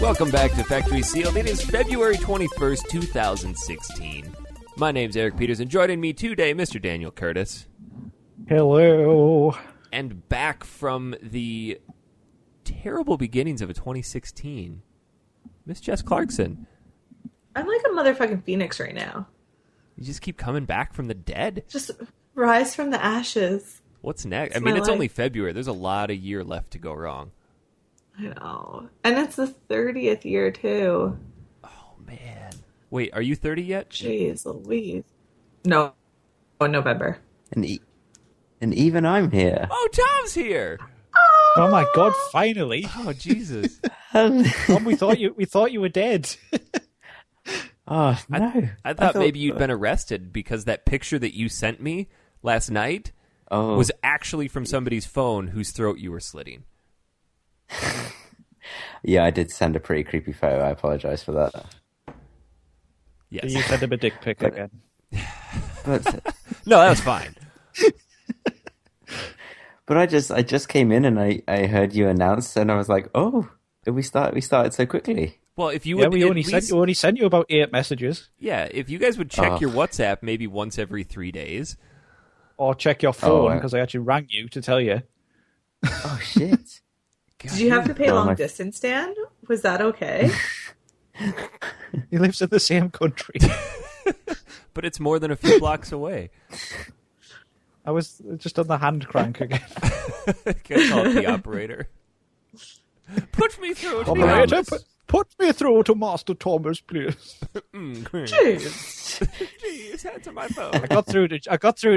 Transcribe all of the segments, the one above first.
Welcome back to Factory Sealed. It is February 21st, 2016. My name's Eric Peters, and joining me today, Mr. Daniel Curtis. Hello. And back from the terrible beginnings of a 2016, Miss Jess Clarkson. I'm like a motherfucking phoenix right now. You just keep coming back from the dead? Just rise from the ashes. What's next? It's it's life. only February. There's a lot of year left to go wrong. I know. And it's the 30th year, too. Oh, man. Wait, are you 30 yet? Jeez Louise. No. Oh, November. And even I'm here. Oh, Tom's here! Oh my God! Finally. Oh, Jesus. Tom, we thought you were dead. Oh, no. I thought maybe you'd been arrested because that picture that you sent me last night was actually from somebody's phone whose throat you were slitting. Yeah, I did send a pretty creepy photo. I apologize for that. Yes. You sent him a dick pic again. But No, that was fine. but I just came in and I heard you announce and I was like, oh, we started so quickly. Well, if you Yeah, would we only sent you about 8 messages. Yeah, if you guys would check your WhatsApp maybe once every 3 days. Or check your phone, because I actually rang you to tell you. Oh, shit. Did you have to pay long distance, Dan? Was that okay? He lives in the same country. But it's more than a few blocks away. I was just on the hand crank again. Can call the operator. Put me through to Operator, Thomas. put me through to Master Thomas, please. Jeez. Jeez, answer my phone. I got through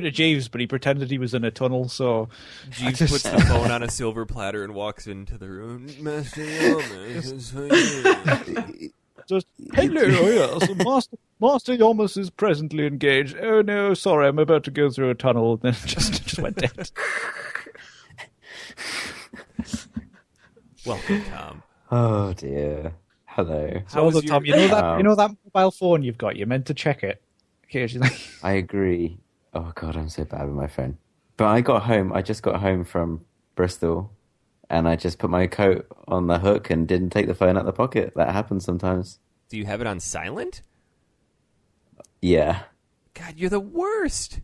to Jeeves, but he pretended he was in a tunnel, so Jeeves puts the phone on a silver platter and walks into the room. Master Thomas is for you. just hello, yes, Master Yomus is presently engaged. Oh no, sorry, I'm about to go through a tunnel. Then just went dead. Welcome, Tom. Oh, dear. Hello. So, Tom, you know that mobile phone you've got. You're meant to check it occasionally. I agree. Oh, God, I'm so bad with my phone. But I just got home from Bristol and I just put my coat on the hook and didn't take the phone out of the pocket. That happens sometimes. Do you have it on silent? Yeah. God, you're the worst.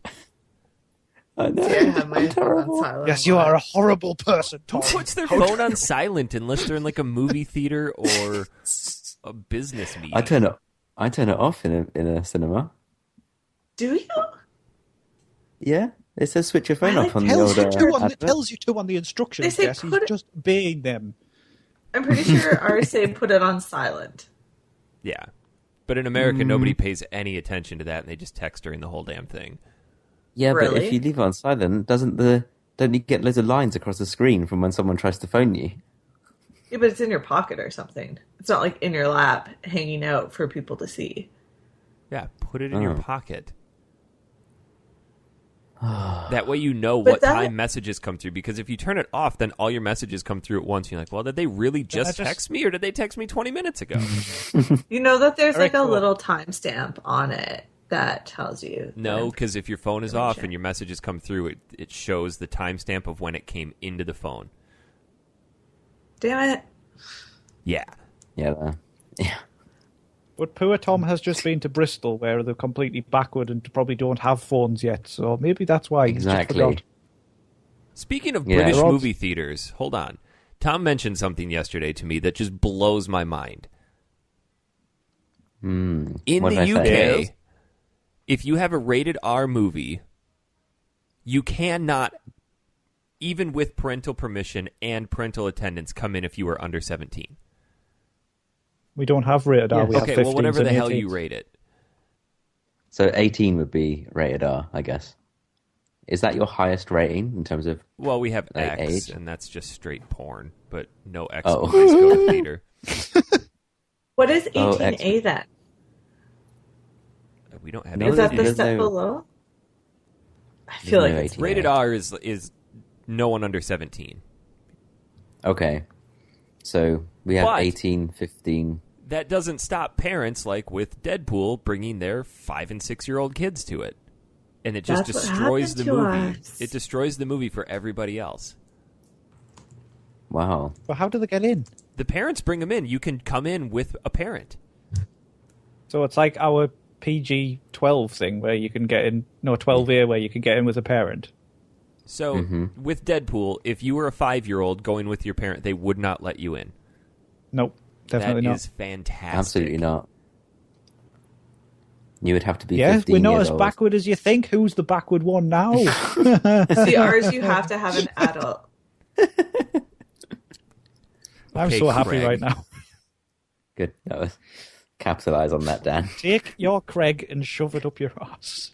I know. I have my I'm phone terrible. on silent. Yes, you are a horrible person, Who Tom. puts their phone on silent unless they're in like a movie theater or a business meeting? I turn it off in a cinema. Do you? Yeah, it says switch your phone I off on the tells old advert. tells you to on the instructions. They say Yes, he's put it- just obeying them. I'm pretty sure ours say put it on silent. Yeah. But in America, nobody pays any attention to that, and they just text during the whole damn thing. Yeah, but Really? if you leave it on silent, don't you get loads of lines across the screen from when someone tries to phone you? Yeah, but it's in your pocket or something. It's not like in your lap hanging out for people to see. Yeah, put it in your Oh. pocket. That way you know But what that- time messages come through, because if you turn it off, then all your messages come through at once. You're like, well, did they really just text me, or did they text me 20 minutes ago? You know that there's Very like a cool. little timestamp on it that tells you. No, because if your phone is off check. and your messages come through, it shows the timestamp of when it came into the phone. Damn it. Yeah. Yeah. But poor Tom has just been to Bristol, where they're completely backward and probably don't have phones yet. So maybe that's why he's just Exactly. forgot. Speaking of Yeah. British They're all- movie theaters, hold on. Tom mentioned something yesterday to me that just blows my mind. In What'd the I say? UK, if you have a rated R movie, you cannot, even with parental permission and parental attendance, come in if you are under 17. We don't have rated R. We have Okay, 15s well, whatever the and hell 18s. you rate it. So 18 would be rated R, I guess. Is that your highest rating in terms of... Well, we have Like X, age? and that's just straight porn, but no X Oh. movies go to theater. What is Oh, 18A excellent. then? We don't have No, Is that the there's step no- below? I feel like no it's 18. Rated R is no one under 17. Okay. So we have But- 18, 15... That doesn't stop parents, like with Deadpool, bringing their 5- and 6-year-old kids to it. And it just That's what destroys the happened to movie. us. It destroys the movie for everybody else. Wow. But how do they get in? The parents bring them in. You can come in with a parent. So it's like our PG-12 thing where you can get in, 12A where you can get in with a parent. So with Deadpool, if you were a 5-year-old going with your parent, they would not let you in. Nope, definitely not. That is fantastic. Absolutely not. You would have to be 15 Yeah, we're not years as old. backward as you think. Who's the backward one now? See, ours, you have to have an adult. I'm Okay, so happy Craig. right now. Good. That was... Capitalize on that, Dan. Take your Craig and shove it up your ass.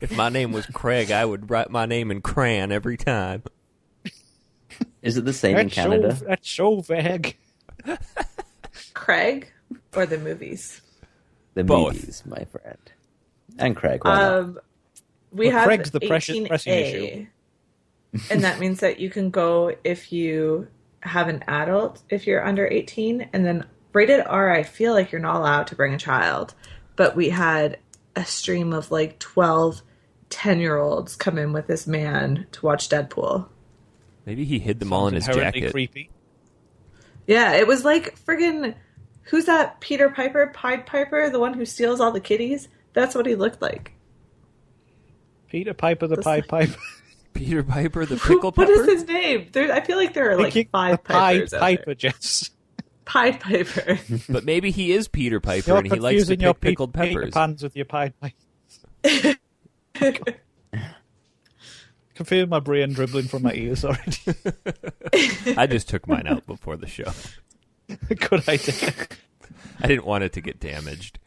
If my name was Craig, I would write my name in crayon every time. Is it the same in That's Canada? That's so vague. Craig or the movies? The Both. movies, my friend. And Craig, why not? We Well, have Craig's the pressing 18A, issue. and that means that you can go if you have an adult, if you're under 18, and then rated R, I feel like you're not allowed to bring a child. But we had a stream of like 12 10-year-olds come in with this man to watch Deadpool. Maybe he hid them all in his Inherently jacket. creepy. Yeah, it was like friggin', who's that Peter Piper, Pied Piper, the one who steals all the kitties? That's what he looked like. Peter Piper, the That's Pied like- Piper. Peter Piper, the pickle What pepper. is his name? I feel like there are like The 5 Pied Pipers out there. Piper, Jess. Pied Piper. But maybe he is Peter Piper You're and he likes to confusing your pick pickled Peter peppers. Pans with your Pied Piper. Can feel my brain dribbling from my ears already. I just took mine out before the show. Good idea. I didn't want it to get damaged.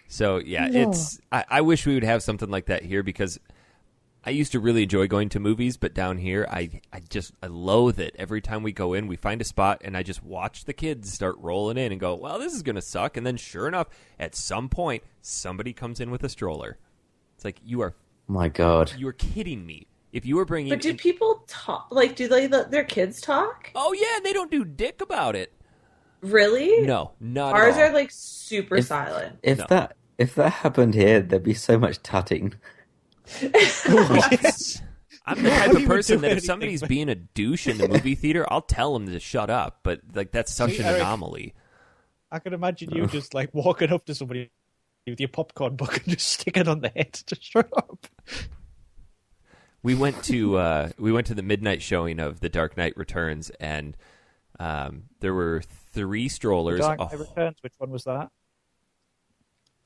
So, yeah, it's. I wish we would have something like that here because I used to really enjoy going to movies, but down here, I loathe it. Every time we go in, we find a spot, and I just watch the kids start rolling in and go, well, this is going to suck. And then, sure enough, at some point, somebody comes in with a stroller. It's like, you are My God. kidding me. If you were bringing... But do people talk? Like, do they let their kids talk? Oh, yeah, they don't do dick about it. Really? No, not Ours at all. are like super silent. If No. that happened here, there'd be so much tutting. Yes. I'm the type How do of you person do that if anything, somebody's man? being a douche in the movie theater, I'll tell them to shut up. But like that's such See, an Eric- anomaly. I can imagine you just like walking up to somebody with your popcorn bucket and just stick it on the head to shut up. We went to the midnight showing of The Dark Knight Returns, and there were 3 strollers. Dark Knight Returns, which one was that?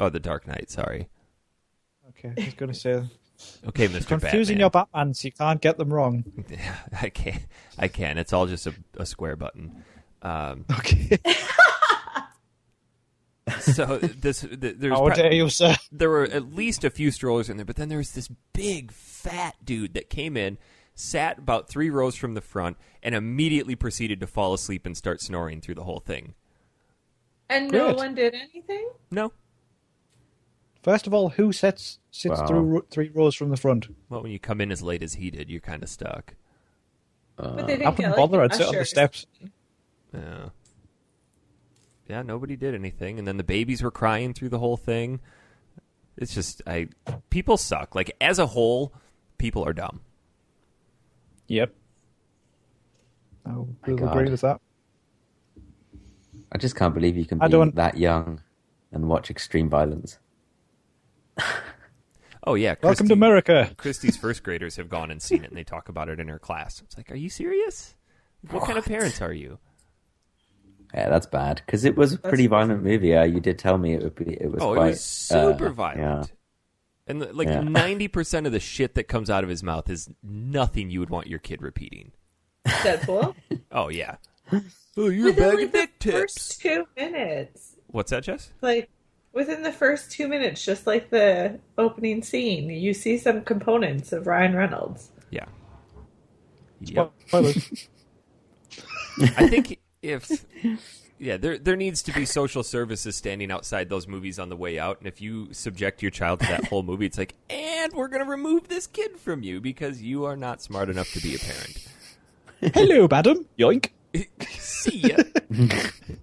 Oh, The Dark Knight. Sorry. Okay, I was going to say. Okay, Mr. Confusing Batman. your Batmans, you can't get them wrong. Yeah, I can. It's all just a square button. Okay. So there's How dare you, sir? there were at least a few strollers in there, but then there was this big fat dude that came in, sat about 3 rows from the front, and immediately proceeded to fall asleep and start snoring through the whole thing. And no Great. one did anything? No. First of all, who sits Wow. through 3 rows from the front? Well, when you come in as late as he did, you're kind of stuck. But they I didn't wouldn't get, bother. like, I'd sit on the ushers. steps. Yeah. Yeah, nobody did anything, and then the babies were crying through the whole thing. It's just people suck. Like as a whole, people are dumb. Yep. I will God. agree with that. I just can't believe you can I be don't- that young and watch extreme violence. Oh yeah, Welcome to America. Christy's first graders have gone and seen it, and they talk about it in her class. It's like, are you serious? What kind of parents are you? Yeah, that's bad because it was a pretty violent movie. You did tell me it would be. It was Oh, quite it was super violent. Yeah. And like Yeah. 90% of the shit that comes out of his mouth is nothing you would want your kid repeating. Deadpool? Oh yeah. Oh, you're a Within bag like of dick the tips. first 2 minutes. What's that, Jess? Like, within the first 2 minutes, just like the opening scene, you see some components of Ryan Reynolds. Yeah. Yep. Spoilers. I think there needs to be social services standing outside those movies on the way out, and if you subject your child to that whole movie, it's like, and we're going to remove this kid from you because you are not smart enough to be a parent. Hello, madam. Yoink. See ya.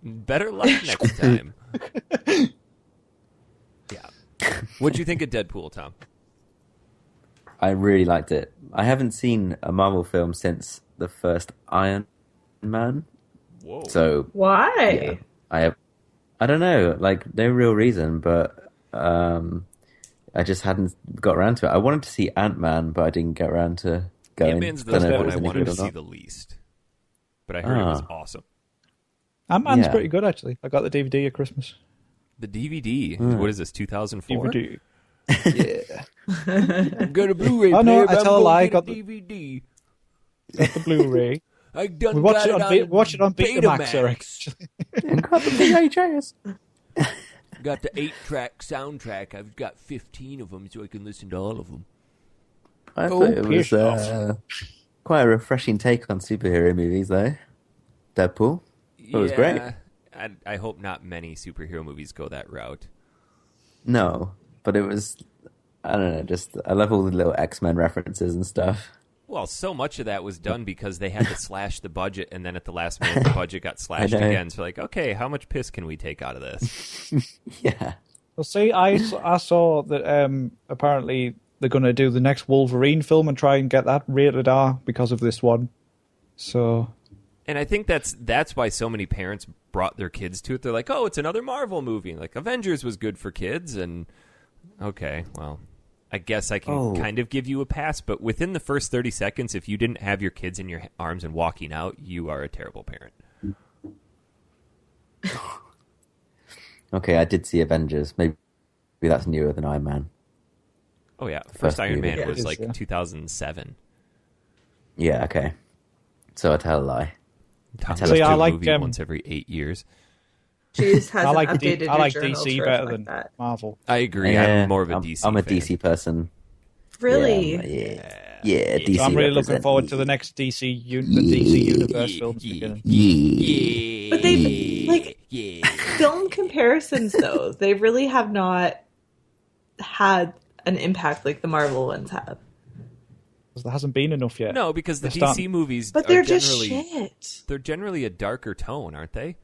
Better luck next time. Yeah. What'd you think of Deadpool, Tom? I really liked it. I haven't seen a Marvel film since the first Iron Man. Whoa. So Why? yeah, I don't know, like no real reason, but I just hadn't got around to it. I wanted to see Ant-Man, but I didn't get around to going. Ant-Man's the Don't know if it one was I any wanted good to or see not. the least. But I heard it was Ah. awesome. Ant-Man's Yeah. pretty good, actually. I got the DVD at Christmas. The DVD. What is this, 2004? DVD. Yeah. I've got a Blu-ray Oh, no, player, but I tell a I'm lie, gonna got get the- a DVD. Got the Blu-ray. I done We watched got it on watch it on Betamax, Betamax. Eric. And got the VHS. Got the 8-track soundtrack. I've got 15 of them, so I can listen to all of them. I Oh, thought it was piss off. quite a refreshing take on superhero movies, though. Deadpool. It was great. I hope not many superhero movies go that route. No, but it was, I don't know, just, I love all the little X-Men references and stuff. Well, so much of that was done because they had to slash the budget, and then at the last minute, the budget got slashed I know. again. So, like, okay, how much piss can we take out of this? Yeah. Well, see, I saw that apparently they're going to do the next Wolverine film and try and get that rated R because of this one. So, And I think that's why so many parents brought their kids to it. They're like, oh, it's another Marvel movie. Like, Avengers was good for kids, and okay, well, I guess I can kind of give you a pass, but within the first 30 seconds, if you didn't have your kids in your arms and walking out, you are a terrible parent. Okay, I did see Avengers. Maybe that's newer than Iron Man. Oh, yeah. First First Iron movie. Man was Yeah, like yeah. 2007. Yeah, okay. So I tell a lie. Tom So, goes yeah, to I a like, movie once every 8 years. Jeez hasn't I like updated I like your journal DC to better reflect than that. Marvel. I agree. Yeah, I'm more of a DC I'm a fan. DC person. Really? Yeah, DC. So I'm really looking represent forward me. to the next the DC Universe films beginning. Yeah. But they like Yeah. film comparisons though. They really have not had an impact like the Marvel ones have. Because there hasn't been enough yet. No, because the They're DC starting- movies But are they're just generally shit. they're generally a darker tone, aren't they?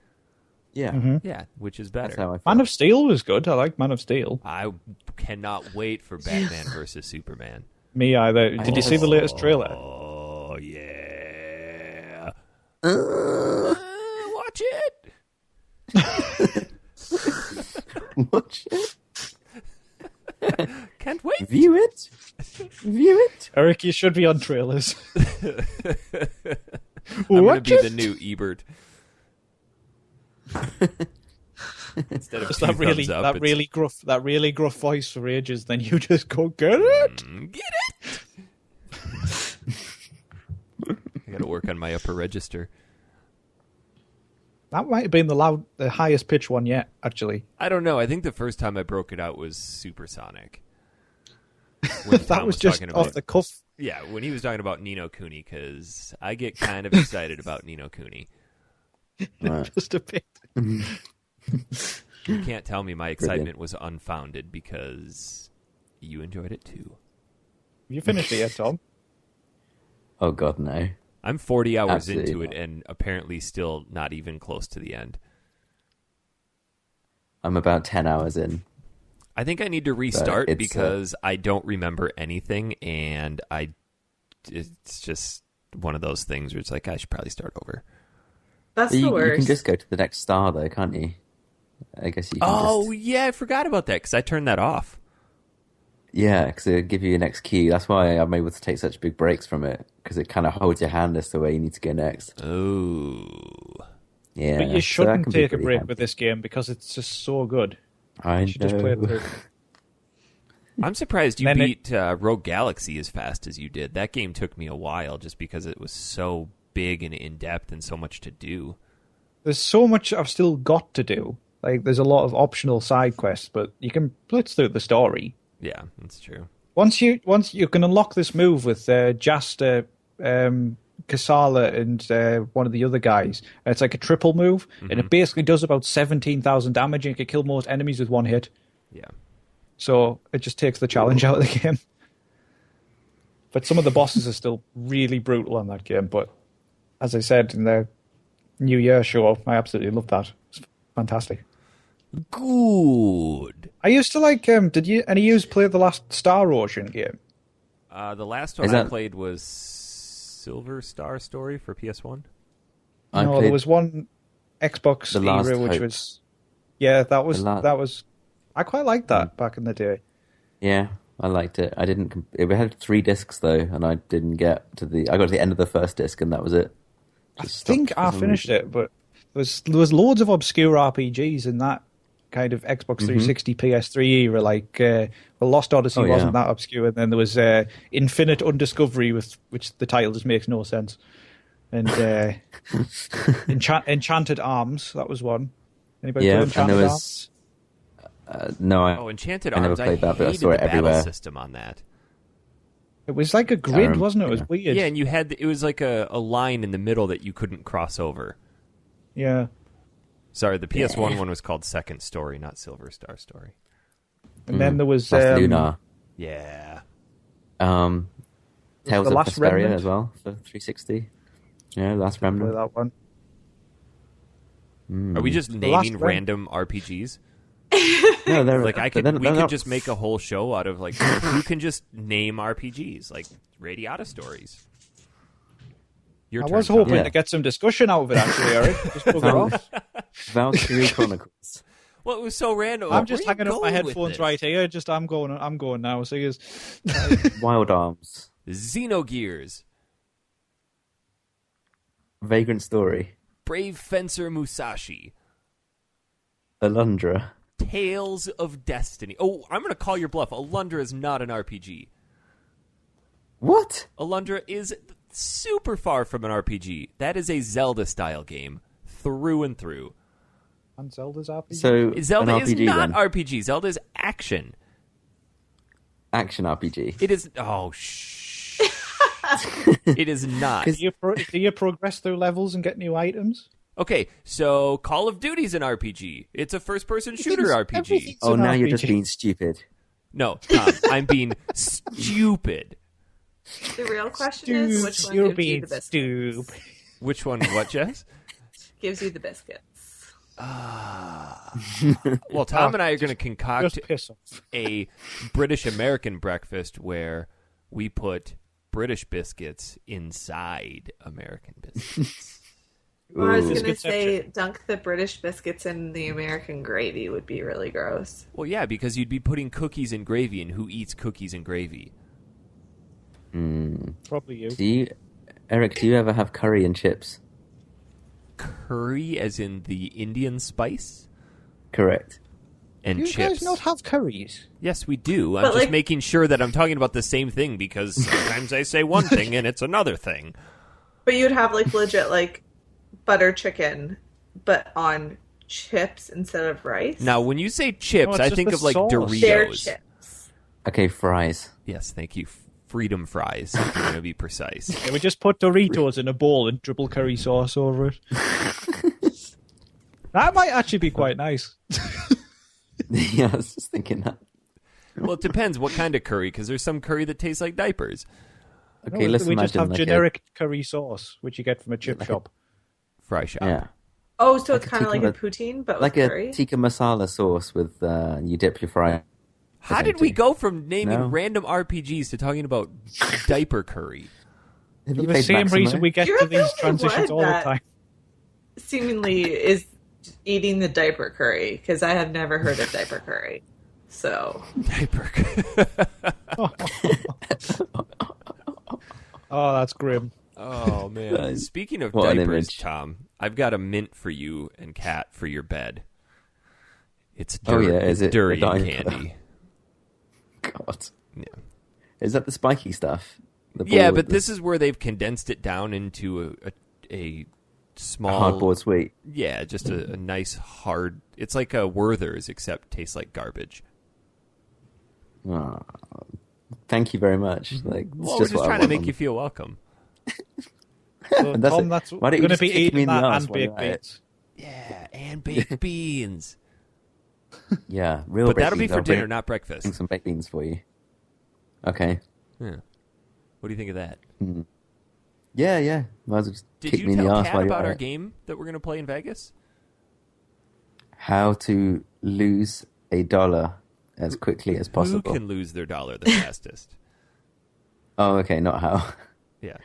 Yeah, Yeah, which is that's better. how I feel. Man of Steel was good. I like Man of Steel. I cannot wait for Batman versus Superman. Me either. Did you see the latest trailer? Oh yeah. Uh, Watch it. watch it. Can't wait. View it. View it. Eric, you should be on trailers. I'm gonna Watch be it. the new Ebert. Instead of Just two that really, thumbs up, it's, that really gruff voice for ages. Then you just go get it. get it. I got to work on my upper register. That might have been the highest pitch one yet. Actually, I don't know. I think the first time I broke it out was Supersonic. When that Tom was just talking off about- the cuff. Yeah, when he was talking about Nino Cooney, because I get kind of excited about Nino Cooney. Right. Just a bit. You can't tell me my excitement was unfounded because you enjoyed it too. Have you finished it yet, Tom? Oh God, no. I'm 40 hours Absolutely into it not. and apparently still not even close to the end. I'm about 10 hours in. I think I need to restart it's, because I don't remember anything, and it's just one of those things where it's like I should probably start over. That's You, the you worst. can just go to the next star, though, can't you? I guess you can Oh just... yeah, I forgot about that because I turned that off. Yeah, because it'll give you your next key. That's why I'm able to take such big breaks from it, because it kind of holds your hand as to where you need to go next. Oh, Yeah, But you so that shouldn't can be take a pretty break handy. with this game because it's just so good. I You should just play it know. through. I'm surprised you Then beat Rogue Galaxy as fast as you did. That game took me a while just because it was so big and in depth and so much to do. There's so much I've still got to do. Like, there's a lot of optional side quests, but you can blitz through the story. Yeah, that's true. Once you can unlock this move with Jasta, Kasala, and one of the other guys. It's like a triple move, and it basically does about 17,000 damage, and you can kill most enemies with one hit. Yeah. So it just takes the challenge out of the game. But some of the bosses are still really brutal on that game. But as I said in the New Year show, I absolutely love that. It's fantastic. Good. I used to like. Did you any of you play the last Star Ocean game? The last one I played was Silver Star Story for PS1. No, there was one Xbox The Last era which Hope. was... Yeah, that was... I quite liked that back in the day. Yeah, I liked it. I didn't. It had 3 discs though, and I didn't get to the. I got to the end of the first disc, and that was it. I think I finished it, but there was loads of obscure RPGs in that kind of Xbox 360, PS3 era. Like, Lost Odyssey wasn't that obscure, and then there was Infinite Undiscovery, which the title just makes no sense, and Enchanted Arms. That was one. Anybody play Enchanted Arms? No, Enchanted I never Arms. played that, but I hated saw it the battle everywhere. system on that. It was like a grid, wasn't it? It was weird. Yeah, and you had it was like a line in the middle that you couldn't cross over. Yeah. Sorry, the PS1 one was called Second Story, not Silver Star Story. And then there was Lunar. Yeah. Tales The of Last Vesperia Remnant? as well for 360. Yeah, Last Remnant. that one. Are we just naming random RPGs? No, they're Like we they're could not- just make a whole show out of like who can just name RPGs like Radiata Stories. Your I turn, was Tom. hoping Yeah. to get some discussion out of it, actually, Eric. Just bugger off. Valkyrie Chronicles. Well, it was so random. I'm just Where are you hanging up my going with headphones this? right here. I'm going now. See you. Wild Arms. Xenogears, Vagrant Story. Brave Fencer Musashi, Alundra. Tales of Destiny. Oh, I'm going to call your bluff. Alundra is not an RPG. What? Alundra is super far from an RPG. That is a Zelda-style game, through and through. And Zelda's RPG. So Zelda an is RPG not then? RPG. Zelda is action. Action RPG. It is... Oh, shh. It is not. do you progress through levels and get new items? Okay, so Call of Duty's an RPG. It's a first-person shooter RPG. Everything's Oh, an now you're RPG. just being stupid. No, Tom, I'm being stupid. The real question is which one You're gives you being the biscuits? stupid. Which one? What, Jess? Gives you the biscuits. Well, Tom and I are going to concoct Just piss off. a British-American breakfast where we put British biscuits inside American biscuits. Well, I was Ooh. going to Biscuitception. say dunk the British biscuits in the American gravy would be really gross. Well, yeah, because you'd be putting cookies in gravy, and who eats cookies and gravy? Probably you. Eric, do you ever have curry and chips? Curry, as in the Indian spice, Correct. and You chips. guys not have curries? Yes, we do. I'm But, just like- making sure that I'm talking about the same thing because sometimes I say one thing and it's another thing. But you'd have like legit like butter chicken, but on chips instead of rice. Now, when you say chips, No, it's I just think the of like sauce. Doritos. They're chips. Okay, fries. Yes, thank you. Freedom fries, if you're going to be precise. Yeah, we just put Doritos in a bowl and dribble curry sauce over it. That might actually be quite nice. Yeah, I was just thinking that. Well, it depends what kind of curry, because there's some curry that tastes like diapers. Okay, No, let's we imagine just have like generic curry sauce, which you get from a chip shop. Fry shop. yeah, Oh, so it's Like a kind of like tikka- a poutine, but like with a curry. tikka masala sauce with you dip your fry. How did we go from naming No. random RPGs to talking about diaper curry? Have For you the played same Maximo? reason we get You're to the these only transitions one all the that- time. Seemingly is eating the diaper curry because I have never heard of diaper curry. So Diaper. Oh, that's grim. Oh man! Speaking of What an diapers, image. Tom, I've got a mint for you and Kat for your bed. It's Oh, yeah, it's is it durian a dime? candy. God, Yeah. is that the spiky stuff? The ball Yeah, with but the this is where they've condensed it down into a small hardboard sweet. Yeah, just a nice hard. It's like a Werther's, except tastes like garbage. Oh, thank you very much. Like, it's Well, we're just what I trying to want make on- you feel welcome. So, That's Tom, it. that's Why don't you going to just be kick me eating in the that arse and while you're baked at it? beans. Yeah, and baked beans. Yeah, real. But baked that'll be beans. for I'll dinner, bring not breakfast. some baked beans for you. Okay. Yeah. What do you think of that? Yeah, yeah. Might as well just Did kick you me in the tell arse Kat while you're about at our it. game that we're going to play in Vegas? How to lose $1 as quickly as possible. Who can lose their dollar the fastest? Oh, okay, not how. Yeah.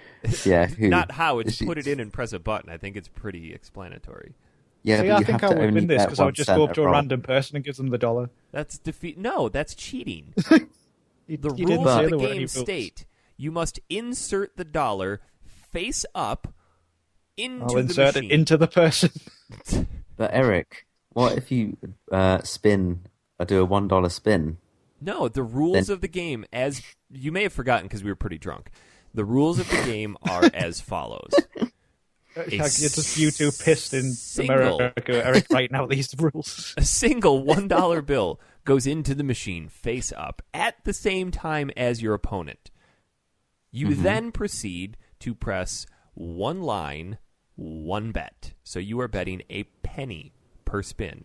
Yeah, who? Not how, it's She- put it in and press a button. I think it's pretty explanatory. Yeah, See, but I you think have I to would only win this get because I would 1 just cent go up to a roll. random person and give them the dollar. That's defeat. No, that's cheating. You The didn't rules say of the there were any game rules. state you must insert the dollar face up into I'll the insert machine. it into the person. But Eric, what if you spin or do a $1 spin? No, the rules Then- of the game, as you may have forgotten because we were pretty drunk, the rules of the game are as follows. It's just you two pissed in single- America, Eric, right now, these rules. A single $1 bill goes into the machine face up at the same time as your opponent. You then proceed to press one line, one bet. So you are betting a penny per spin.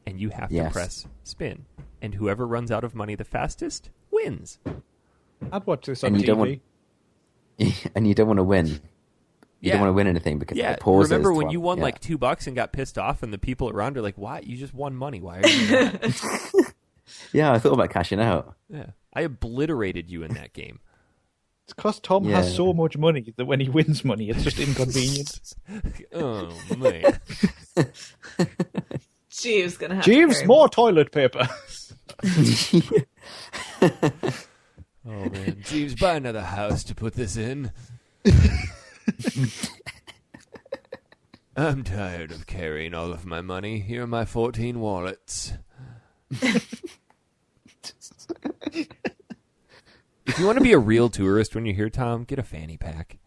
And you have to Yes. press spin. And whoever runs out of money the fastest wins. I'd watch this on And you don't TV. And you don't want to win. You Yeah. don't want to win anything because Yeah, it pauses. remember when to- you won yeah. like $2 and got pissed off, and the people around are like, "Why? You just won money. Why are you?" Not? Yeah, I thought about cashing out. Yeah, I obliterated you in that game. It's because Tom Yeah. has so much money that when he wins money, it's just inconvenient. Oh man, Jeeves gonna have to Jeeves, carry more toilet paper. oh man, Jeeves, buy another house to put this in. I'm tired of carrying all of my money. Here are my 14 wallets. If you want to be a real tourist when you're here, Tom, get a fanny pack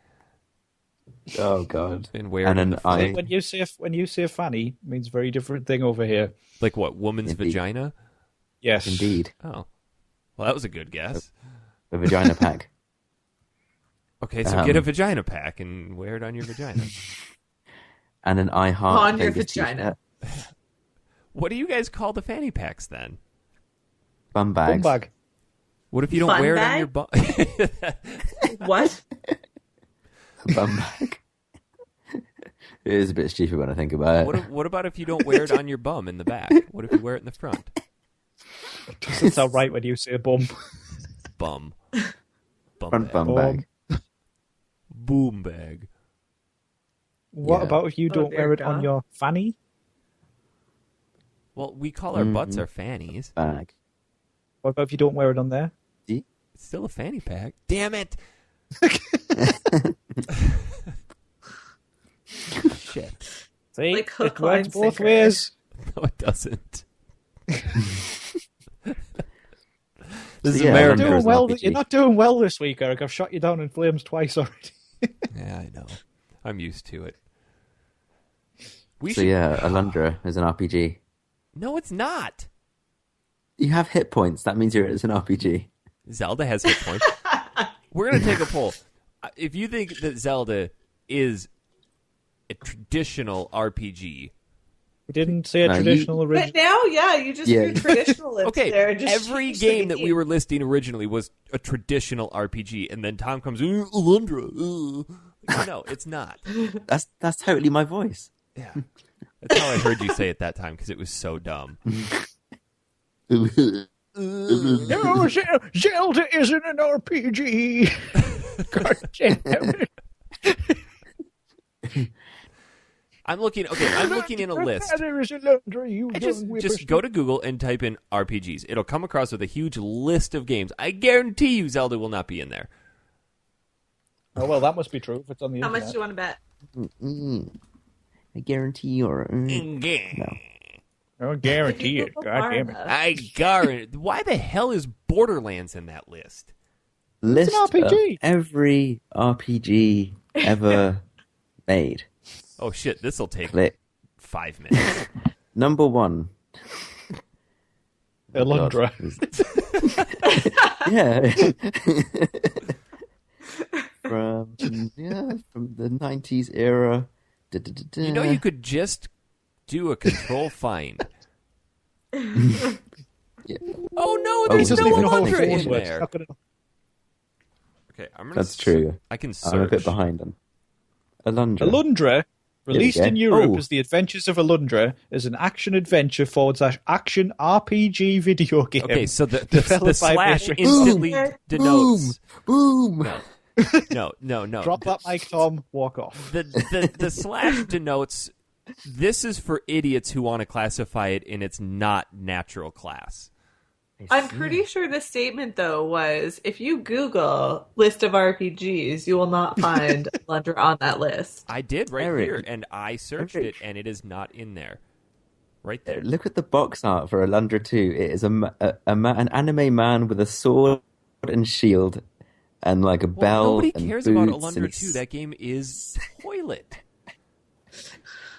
Oh God! and wear And it in an the eye. front. when you say fanny, it means very different thing over here. Like what? Woman's Indeed. vagina? Yes, Indeed, Oh, well, that was a good guess. the vagina pack. Okay, so get a vagina pack and wear it on your vagina. And an I heart On your Vegas vagina. t-shirt. What do you guys call the fanny packs then? Bum bags. Bum bag. What if you don't Fun wear bag? it on your bum? What? Bum bag. It is a bit stupid when I think about it. what about if you don't wear it on your bum in the back? What if you wear it in the front? Doesn't sound right when you say bum. Bum. Bum Front bag. bum bag. Boom bag. What Yeah. about if you Oh, don't dear wear it on God. your fanny? Well, we call our butts our fannies. Bag. What about if you don't wear it on there? It's still a fanny pack. Damn it! Shit. See, Like hook, it works line, both sinker. ways. No, it doesn't. This is Yeah, America. There's an RPG. You're not doing well this week, Eric. I've shot you down in flames twice already. Yeah, I know. I'm used to it. We So should. yeah, Alundra is an RPG. No, it's not. You have hit points. That means it's an RPG. Zelda has hit points. We're gonna take a poll. If you think that Zelda is a traditional RPG, We didn't say a No, traditional But original. now, yeah, you just Yeah. threw traditionalists okay, there. And just every changed the game that we game. were listing originally was a traditional RPG, and then Tom comes, Alundra. No, it's not. That's totally my voice. Yeah, that's how I heard you say it that time because it was so dumb. No, Zelda isn't an RPG. God damn it. I'm looking. Okay, I'm looking in a list. There is a laundry, you Just young whippersnapper. go to Google and type in RPGs. It'll come across with a huge list of games. I guarantee you Zelda will not be in there. Oh, well, that must be true if it's on the How much internet. do you want to bet? I guarantee you're. No. I guarantee it. If you go God far damn it. enough. I guarantee. Why the hell is Borderlands in that list? List It's an RPG. of every RPG ever made. Oh shit! This will take Click. 5 minutes. Number 1. Alundra. Yeah. from the 90s era. You know, you could just do a control find. Yeah. Oh no, He there's doesn't no even know how Alundra phones in works. there. Not gonna- Okay, I'm gonna. That's true. I can I'm a bit search. behind on Alundra. Alundra Released go. in Europe Oh. as The Adventures of Alundra is an action-adventure / action RPG video game. Okay, so the developed by slash Megaman. instantly denotes... Boom! No. Drop that mic, Tom. Walk off. The slash denotes this is for idiots who want to classify it in its not natural class. I'm pretty sure the statement, though, was if you Google list of RPGs, you will not find Alundra on that list. I did right Eric. here, and I searched Eric. it, and it is not in there. Right there. Look at the box art for Alundra 2. It is an anime man with a sword and shield and like a bell. Nobody and cares boots, about and Alundra he's- 2. That game is toilet.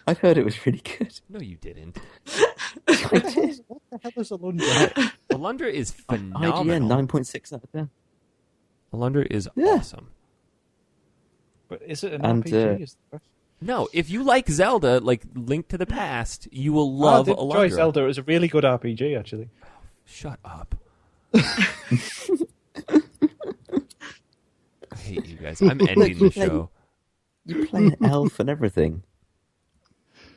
I've heard it was really good. No, you didn't. What the hell is Alundra? Alundra is IGN phenomenal. 9.6 out of 10. Alundra is Yeah. awesome. But is it an And, RPG? Is the question. No, if you like Zelda, like Link to the Past, you will love I did enjoy Alundra. Zelda. It was a really good RPG, actually. Shut up. I hate you guys. I'm ending the show. You play an elf and everything.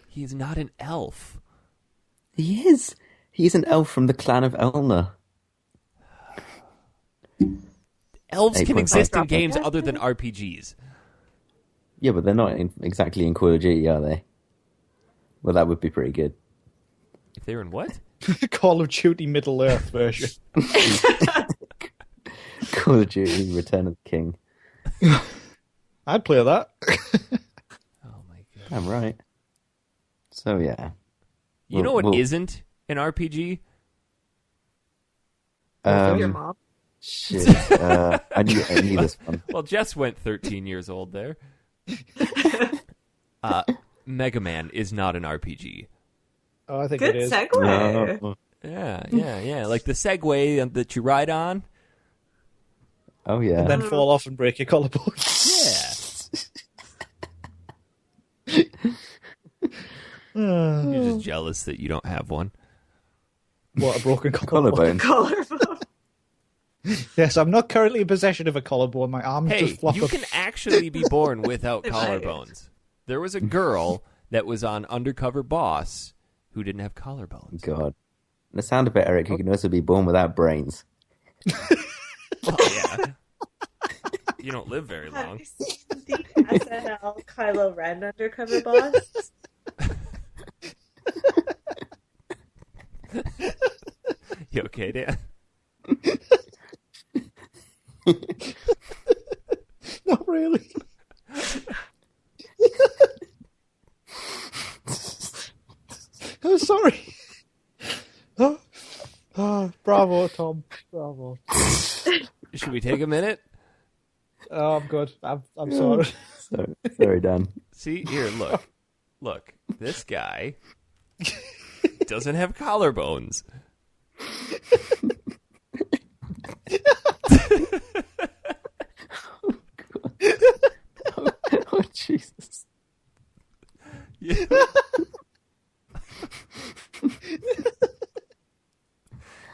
He is not an elf. He is. He's an elf from the clan of Elna. Elves can 8.5. exist in games other than RPGs. Yeah, but they're not exactly in Call of Duty, are they? Well, that would be pretty good. If they're in what? Call of Duty Middle Earth version. Call of Duty Return of the King. I'd play that. Oh my god. I'm right. So, yeah. You know what Well, isn't an RPG? Your mom. Shit. I knew this one. Well, Jess went 13 years old there. Mega Man is not an RPG. Oh, I think Good it is. segue. No. Yeah. Like the Segway that you ride on. Oh, yeah. And then fall off and break your collarbone. Yeah. You're just jealous that you don't have one. What, a broken collarbone? Collarbone. Collarbone. Yes, I'm not currently in possession of a collarbone. My arms Hey, just flop you up. can actually be born without They might. collarbones. There was a girl that was on Undercover Boss who didn't have collarbones. God. The sound of it, Eric, you can also be born without brains. Well, yeah. You don't live very Have long. you seen the SNL Kylo Ren undercover boss? You okay, Dan? Not really. I'm sorry. Bravo, Tom. Bravo. Should we take a minute? Oh, I'm good. I'm sorry. So, sorry, Dan. See, here, look. Look, this guy doesn't have collarbones. Oh, Jesus. Yeah.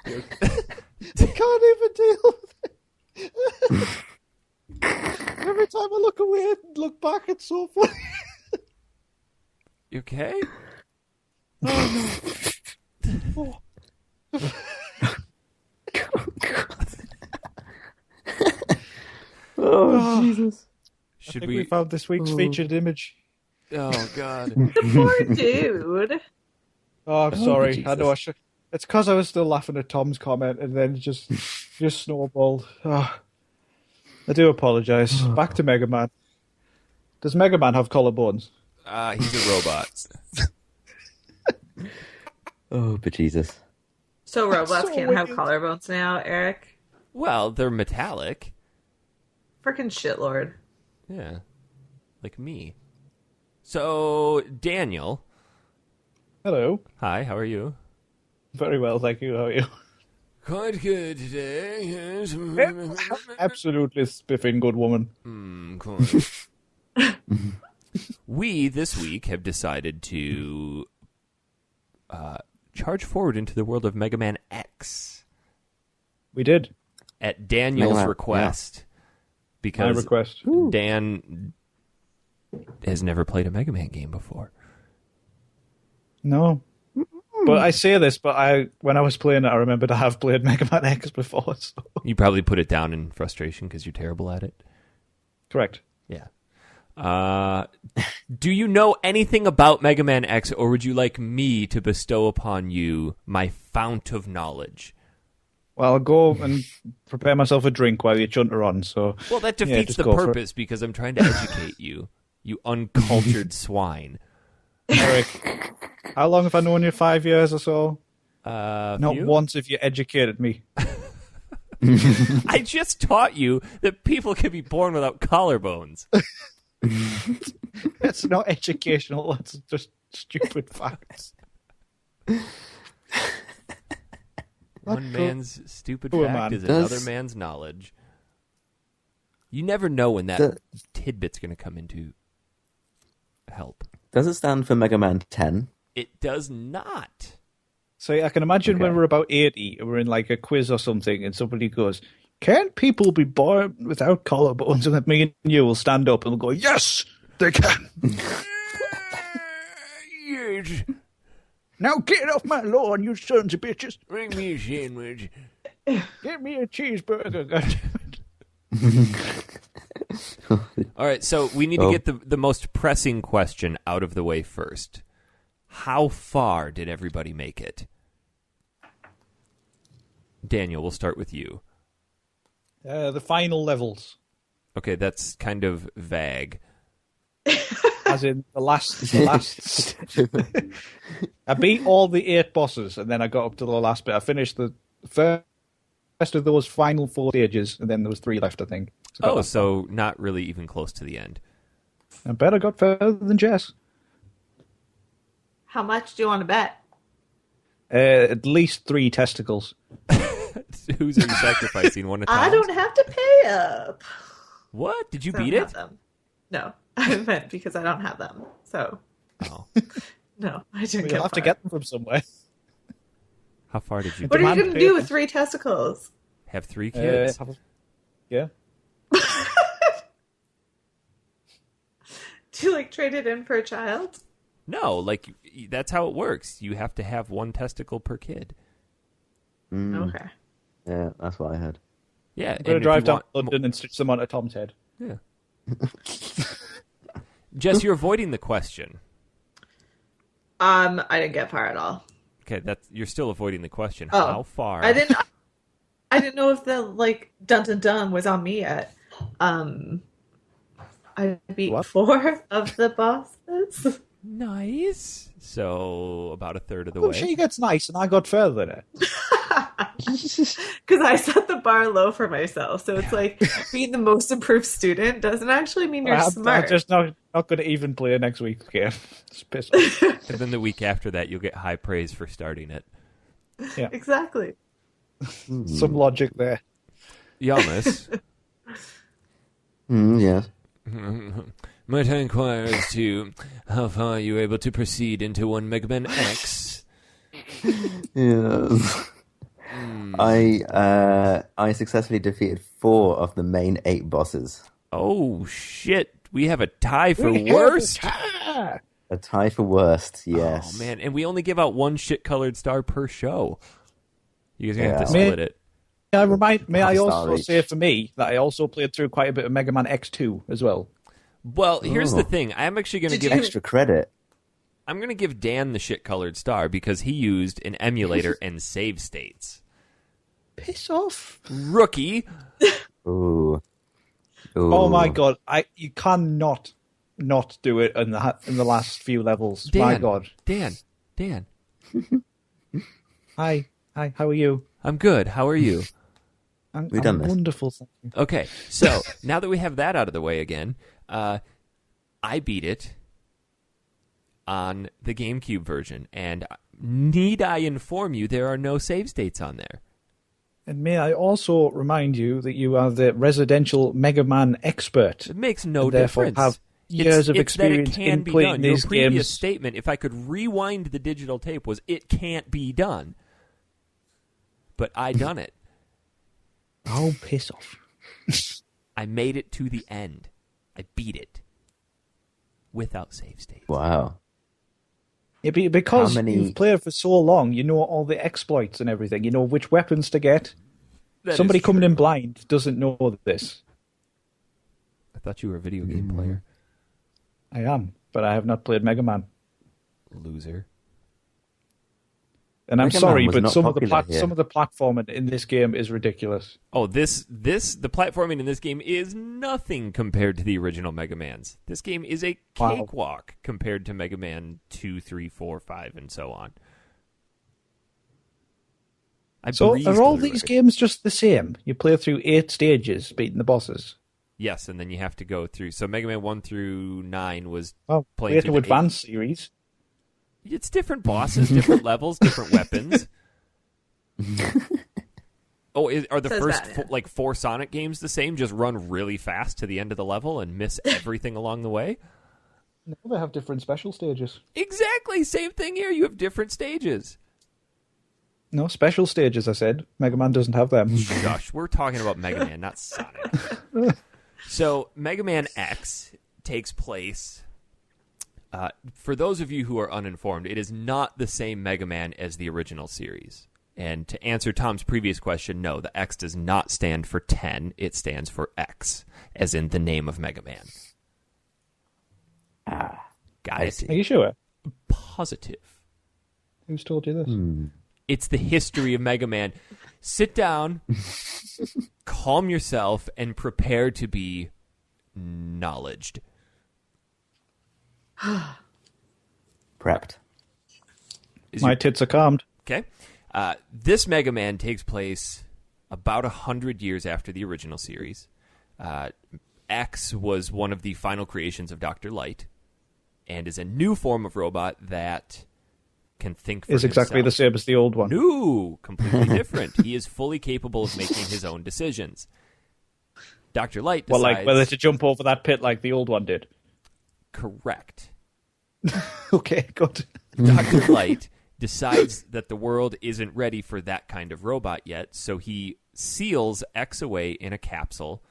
I can't even deal with it. Every time I look away and look back, it's so funny. You okay? Oh, Oh, Jesus. I Should think we we? found this week's featured image. Oh God! The poor dude. Oh, I'm sorry. I Jesus. know I should. It's because I was still laughing at Tom's comment, and then just snowballed. Oh, I do apologize. Back to Mega Man. Does Mega Man have collarbones? He's a robot. Oh, but Jesus. So robots So can't have wicked. collarbones now, Eric. Well, they're metallic. Frickin' shitlord. Yeah, like me. So, Daniel, Hello. hi. How are you? Very well, thank you. How are you? Quite good today. Yes. Absolutely spiffing good woman. We this week have decided to charge forward into the world of Mega Man X We did. at Daniel's Mega Man, request. My Because request. Dan has never played a Mega Man game before. No. But I say this, but when I was playing it, I remembered I have played Mega Man X before. So. You probably put it down in frustration because you're terrible at it. Correct. Yeah. Do you know anything about Mega Man X, or would you like me to bestow upon you my fount of knowledge? Well, I'll go and prepare myself a drink while you chunter on. So, Well, that defeats the purpose because I'm trying to educate you, you uncultured swine. Eric, how long have I known you? 5 years or so? Not few? once have you educated me. I just taught you that people can be born without collarbones. It's not educational. It's just stupid facts. One man's stupid Poor fact man. is another man's knowledge. You never know when that tidbit's going to come into help. Does it stand for Mega Man 10? It does not. So I can imagine when Okay. we're about 80 and we're in like a quiz or something and somebody goes, "Can people be born without collarbones?" And then me and you will stand up and we'll go, "Yes, they can." Yes. Now get off my lawn, you sons of bitches. Bring me a sandwich. Get me a cheeseburger. goddammit. All right, so we need to get the most pressing question out of the way first. How far did everybody make it? Daniel, we'll start with you. The final levels. Okay, that's kind of vague. As in the last. I beat all the 8 bosses, and then I got up to the last bit. I finished the first of those final 4 stages, and then there was 3 left, I think. So not really even close to the end. I bet I got further than Jess. How much do you want to bet? At least 3 testicles. Who's are you sacrificing? One at a time? I don't have to pay up. What? Did you I don't beat have it? them. No, I meant because I don't have them. So Oh. no, I didn't. You'll have to get them from somewhere. How far did you What are you Demand going to do pay. with 3 testicles? have 3 kids? Yeah. Do you like trade it in for a child? No, like that's how it works. You have to have 1 testicle per kid. Okay. Yeah, that's what I heard. Yeah, I'm going to drive down to London and stitch them onto Tom's head. Yeah. Jess, you're avoiding the question. I didn't get far at all. Okay, you're still avoiding the question. Oh. How far? I didn't know if the like dun dun dun was on me yet. I beat What? 4 of the bosses. Nice. So about a third of the Oh, way. she gets nice, and I got further than it. Because I set the bar low for myself. So it's like being the most improved student doesn't actually mean you're I'm smart. just not going to even play next week's game. It's piss off. And then the week after that, you'll get high praise for starting it. Yeah, Exactly. some logic there. Giannis, Yes. might I inquire as to how far you were able to proceed into one Megaman X? Yes. I successfully defeated 4 of the main 8 bosses. Oh, shit. We have a tie for worst? Ah! A tie for worst, yes. Oh, man. And we only give out 1 shit-colored star per show. You guys are going to have to Yeah. split it. May I Half star also each. say for me that I also played through quite a bit of Mega Man X2 as well. Well, here's Oh. the thing. I'm actually going to Did give you- Extra credit. I'm going to give Dan the shit-colored star because he used an emulator and save states. Piss off. Rookie. Ooh. Oh my god, you cannot not do it in the last few levels. Dan. My god. Dan. Hi, how are you? I'm good. How are you? I'm done this. wonderful. Thank you. Okay, so now that we have that out of the way again, I beat it on the GameCube version, and need I inform you there are no save states on there? And may I also remind you that you are the residential Mega Man expert. It makes no And therefore difference. have years of it's that it experience can in be playing done. these Your previous games. statement, if I could rewind the digital tape, was it can't be done. But I done it. Oh, piss off. I made it to the end. I beat it. without save states. Wow. Yeah, because How many- you've played for so long, you know all the exploits and everything. You know which weapons to get. That Somebody is coming in true. blind doesn't know this. I thought you were a video game player. I am, but I have not played Mega Man. Loser. And I'm Mega Man sorry, was but not some of the popular here. some of the platforming in this game is ridiculous. Oh, the platforming in this game is nothing compared to the original Mega Man's. This game is a Wow. cakewalk compared to Mega Man 2, 3, 4, 5, and so on. So breezed are all through these it. games just the same? You play through 8 stages, beating the bosses. Yes, and then you have to go through. So Mega Man 1 through 9 was Oh, playing way through to the advance series. It's different bosses, different levels, different weapons. Oh, are the Says first Batman. 4 Sonic games the same? Just run really fast to the end of the level and miss everything along the way? No, they have different special stages. Exactly, same thing here. You have different stages. No, special stages, I said. Mega Man doesn't have them. Gosh, we're talking about Mega Man, not Sonic. So, Mega Man X takes place. For those of you who are uninformed, it is not the same Mega Man as the original series. And to answer Tom's previous question, no, the X does not stand for 10. It stands for X, as in the name of Mega Man. Got I it. see. Are you sure? Positive. Who's told you this? It's the history of Mega Man. Sit down, calm yourself, and prepare to be knowledged. Prepped. My tits are calmed. Okay. This Mega Man takes place about 100 years after the original series. X was one of the final creations of Dr. Light and is a new form of robot that can think for Is exactly the himself. same as the old one. No, completely different. He is fully capable of making his own decisions. Dr. Light Well, decides... like whether to jump over that pit like the old one did. Correct. Okay, good. Dr. Light decides that the world isn't ready for that kind of robot yet, so he seals X away in a capsule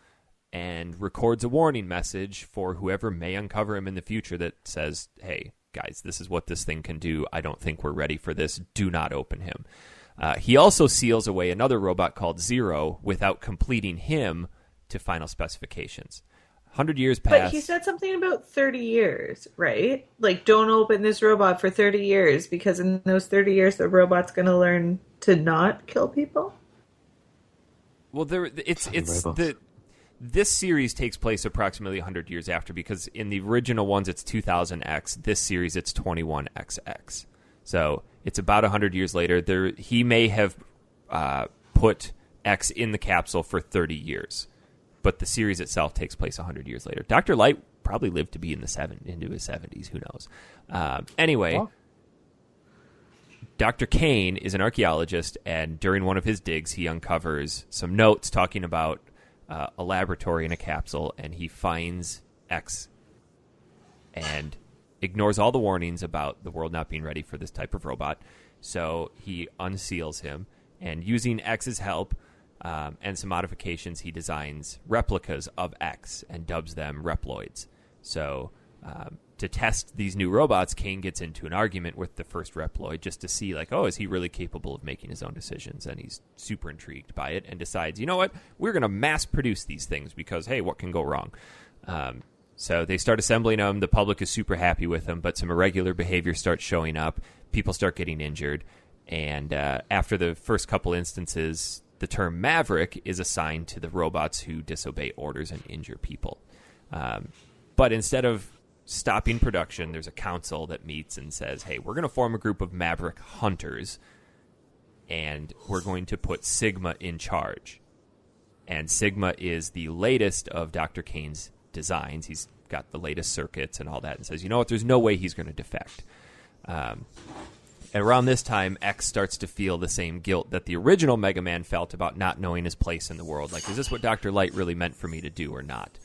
and records a warning message for whoever may uncover him in the future that says, hey, guys, this is what this thing can do. I don't think we're ready for this. Do not open him. He also seals away another robot called Zero without completing him to final specifications. 100 years pass. But he said something about 30 years, right? Like, don't open this robot for 30 years because in those 30 years, the robot's going to learn to not kill people. Well, it's robots. this series takes place approximately 100 years after, because in the original ones it's 2000X. This series it's 21XX. So it's about 100 years later. He may have put X in the capsule for 30 years, but the series itself takes place 100 years later. Dr. Light probably lived to be into his 70s. Who knows? Anyway. What? Dr. Kane is an archaeologist, and during one of his digs, he uncovers some notes talking about a laboratory in a capsule, and he finds X and ignores all the warnings about the world not being ready for this type of robot. So he unseals him, and using X's help and some modifications, he designs replicas of X and dubs them Reploids. So to test these new robots, Kane gets into an argument with the first Reploid just to see, like, oh, is he really capable of making his own decisions? And he's super intrigued by it and decides, you know what, we're going to mass produce these things because, hey, what can go wrong? So they start assembling them. The public is super happy with them, but some irregular behavior starts showing up. People start getting injured. And after the first couple instances, the term Maverick is assigned to the robots who disobey orders and injure people. But instead of stopping production, there's a council that meets and says, hey, we're going to form a group of Maverick hunters, and we're going to put Sigma in charge. And Sigma is the latest of Dr. Kane's designs. He's got the latest circuits and all that, and says, you know what, there's no way he's going to defect. And around this time, X starts to feel the same guilt that the original Mega Man felt about not knowing his place in the world. Like, is this what Dr. Light really meant for me to do or not?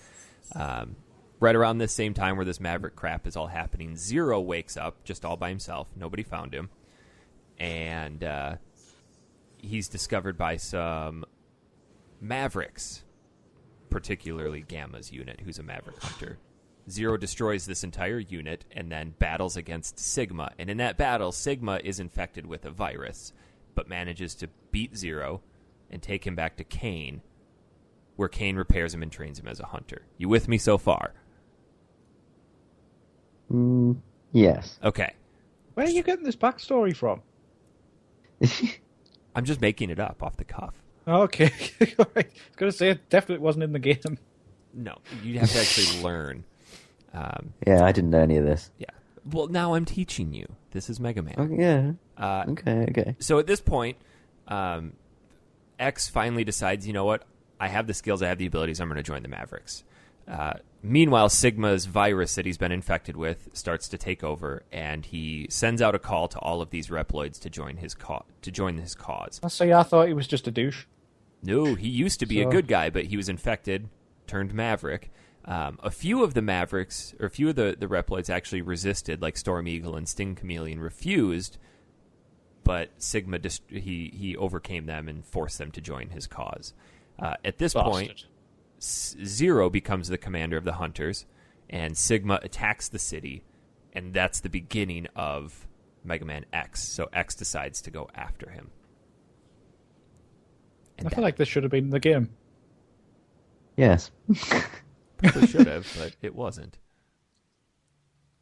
Right around this same time where this Maverick crap is all happening, Zero wakes up just all by himself. Nobody found him. And he's discovered by some Mavericks, particularly Gamma's unit, who's a Maverick hunter. Zero destroys this entire unit and then battles against Sigma. And in that battle, Sigma is infected with a virus, but manages to beat Zero and take him back to Kane, where Kane repairs him and trains him as a hunter. You with me so far? Yes. Okay. Where are you getting this backstory from? I'm just making it up off the cuff. Okay. All right. I was going to say it definitely wasn't in the game. No, you have to actually learn. Yeah, I didn't know any of this. Yeah. Well, now I'm teaching you. This is Mega Man. Oh, yeah. Okay. So at this point, X finally decides, you know what? I have the skills, I have the abilities, I'm going to join the Mavericks. Meanwhile, Sigma's virus that he's been infected with starts to take over, and he sends out a call to all of these Reploids to join his cause. I say I thought he was just a douche. No, he used to be a good guy, but he was infected, turned Maverick. A few of the Mavericks, or a few of the Reploids actually resisted, like Storm Eagle and Sting Chameleon refused, but Sigma, he overcame them and forced them to join his cause. At this point, Zero becomes the commander of the Hunters, and Sigma attacks the city, and that's the beginning of Mega Man X. So X decides to go after him. And I feel like this should have been in the game. Yes. probably should have, but it wasn't.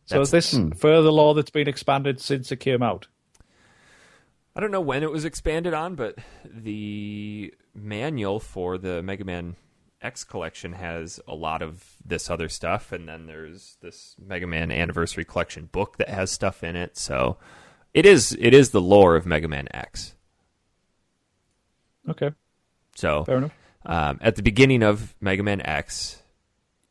So is this further lore that's been expanded since it came out? I don't know when it was expanded on, but the manual for the Mega Man X collection has a lot of this other stuff, and then there's this Mega Man Anniversary Collection book that has stuff in it. So it is the lore of Mega Man X. Okay. So fair enough. At the beginning of Mega Man X,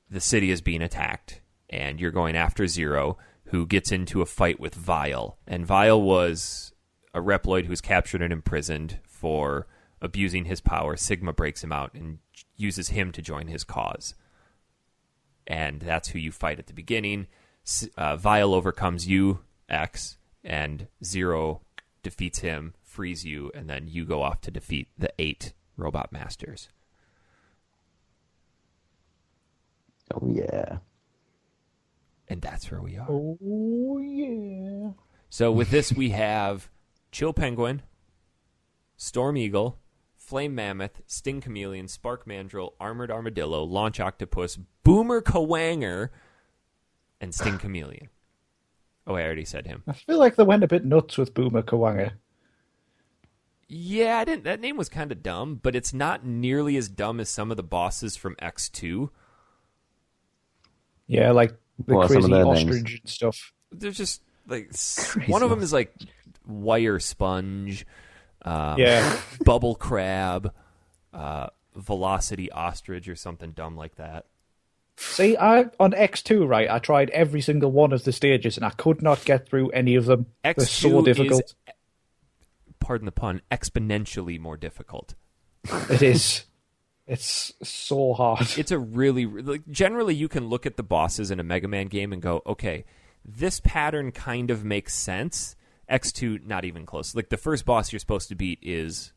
the city is being attacked, and you're going after Zero, who gets into a fight with Vile. And Vile was a Reploid who was captured and imprisoned for abusing his power. Sigma breaks him out and uses him to join his cause. And that's who you fight at the beginning. Vile overcomes you, X, and Zero defeats him, frees you, and then you go off to defeat the 8 Robot Masters. Oh, yeah. And that's where we are. Oh, yeah. So with this, we have Chill Penguin, Storm Eagle, Flame Mammoth, Sting Chameleon, Spark Mandrill, Armored Armadillo, Launch Octopus, Boomer Kawanger, and Sting Chameleon. Oh, I already said him. I feel like they went a bit nuts with Boomer Kawanger. Yeah, that name was kind of dumb, but it's not nearly as dumb as some of the bosses from X2. Yeah, like the crazy ostrich names? and stuff. They're just like Crazy. One of them is like Wire Sponge, Yeah. Bubble Crab, Velocity Ostrich, or something dumb like that. See, on X2, right, I tried every single one of the stages and I could not get through any of them. They're so difficult. Is, pardon the pun, exponentially more difficult. It is. It's so hard. It's a really... generally, you can look at the bosses in a Mega Man game and go, okay, this pattern kind of makes sense. X2, not even close. Like, the first boss you're supposed to beat is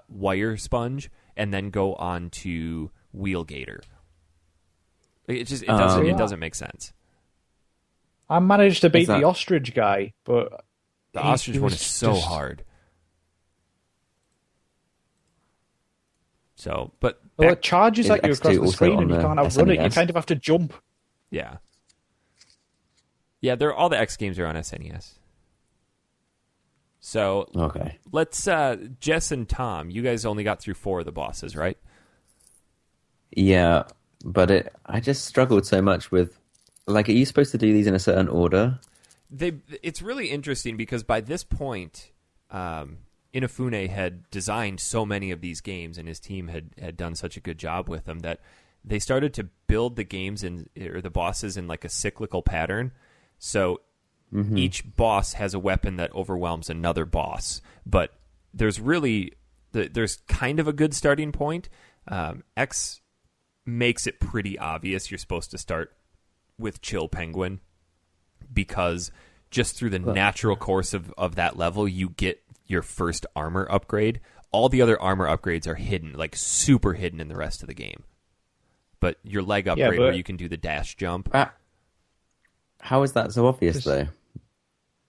Wire Sponge, and then go on to Wheel Gator. It doesn't make sense. I managed to beat the ostrich guy, but... The ostrich one is so hard. So, but... Well, it charges at you across the screen and you can't outrun it. You kind of have to jump. Yeah. Yeah, all the X games are on SNES. So, okay. Let's, Jess and Tom, you guys only got through 4 of the bosses, right? Yeah, but I just struggled so much with, like, are you supposed to do these in a certain order? It's really interesting because by this point, Inafune had designed so many of these games and his team had done such a good job with them that they started to build the games or the bosses in like a cyclical pattern. So each boss has a weapon that overwhelms another boss, but there's kind of a good starting point. X makes it pretty obvious you're supposed to start with Chill Penguin because just through the natural course of that level, you get your first armor upgrade. All the other armor upgrades are hidden, like super hidden in the rest of the game. But your leg upgrade where you can do the dash jump. How is that so obvious, though?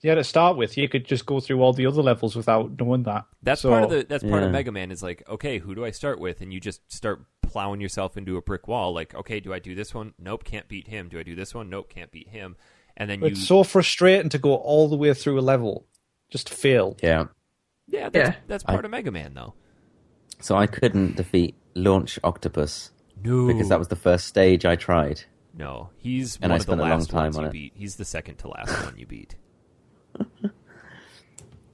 Yeah, to start with, you could just go through all the other levels without knowing that. That's part of Mega Man is like, okay, who do I start with? And you just start plowing yourself into a brick wall. Like, okay, do I do this one? Nope, can't beat him. Do I do this one? Nope, can't beat him. And then it's so frustrating to go all the way through a level just to fail. Yeah. Yeah, that's part of Mega Man, though. So I couldn't defeat Launch Octopus. No. Because that was the first stage I tried. No, he's And one I of the spent a long last time ones on you it. beat. He's the second to last one you beat.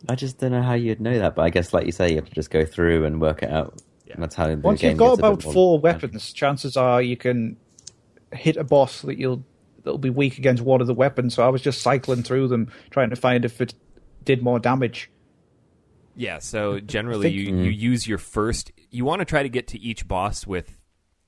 I just don't know how you'd know that, but I guess, like you say, you have to just go through and work it out. Yeah. And that's how the Once game you've got gets a bit about more 4 weapons, chances are you can hit a boss that'll be weak against one of the weapons. So I was just cycling through them, trying to find if it did more damage. Yeah, so generally you use your first... You want to try to get to each boss with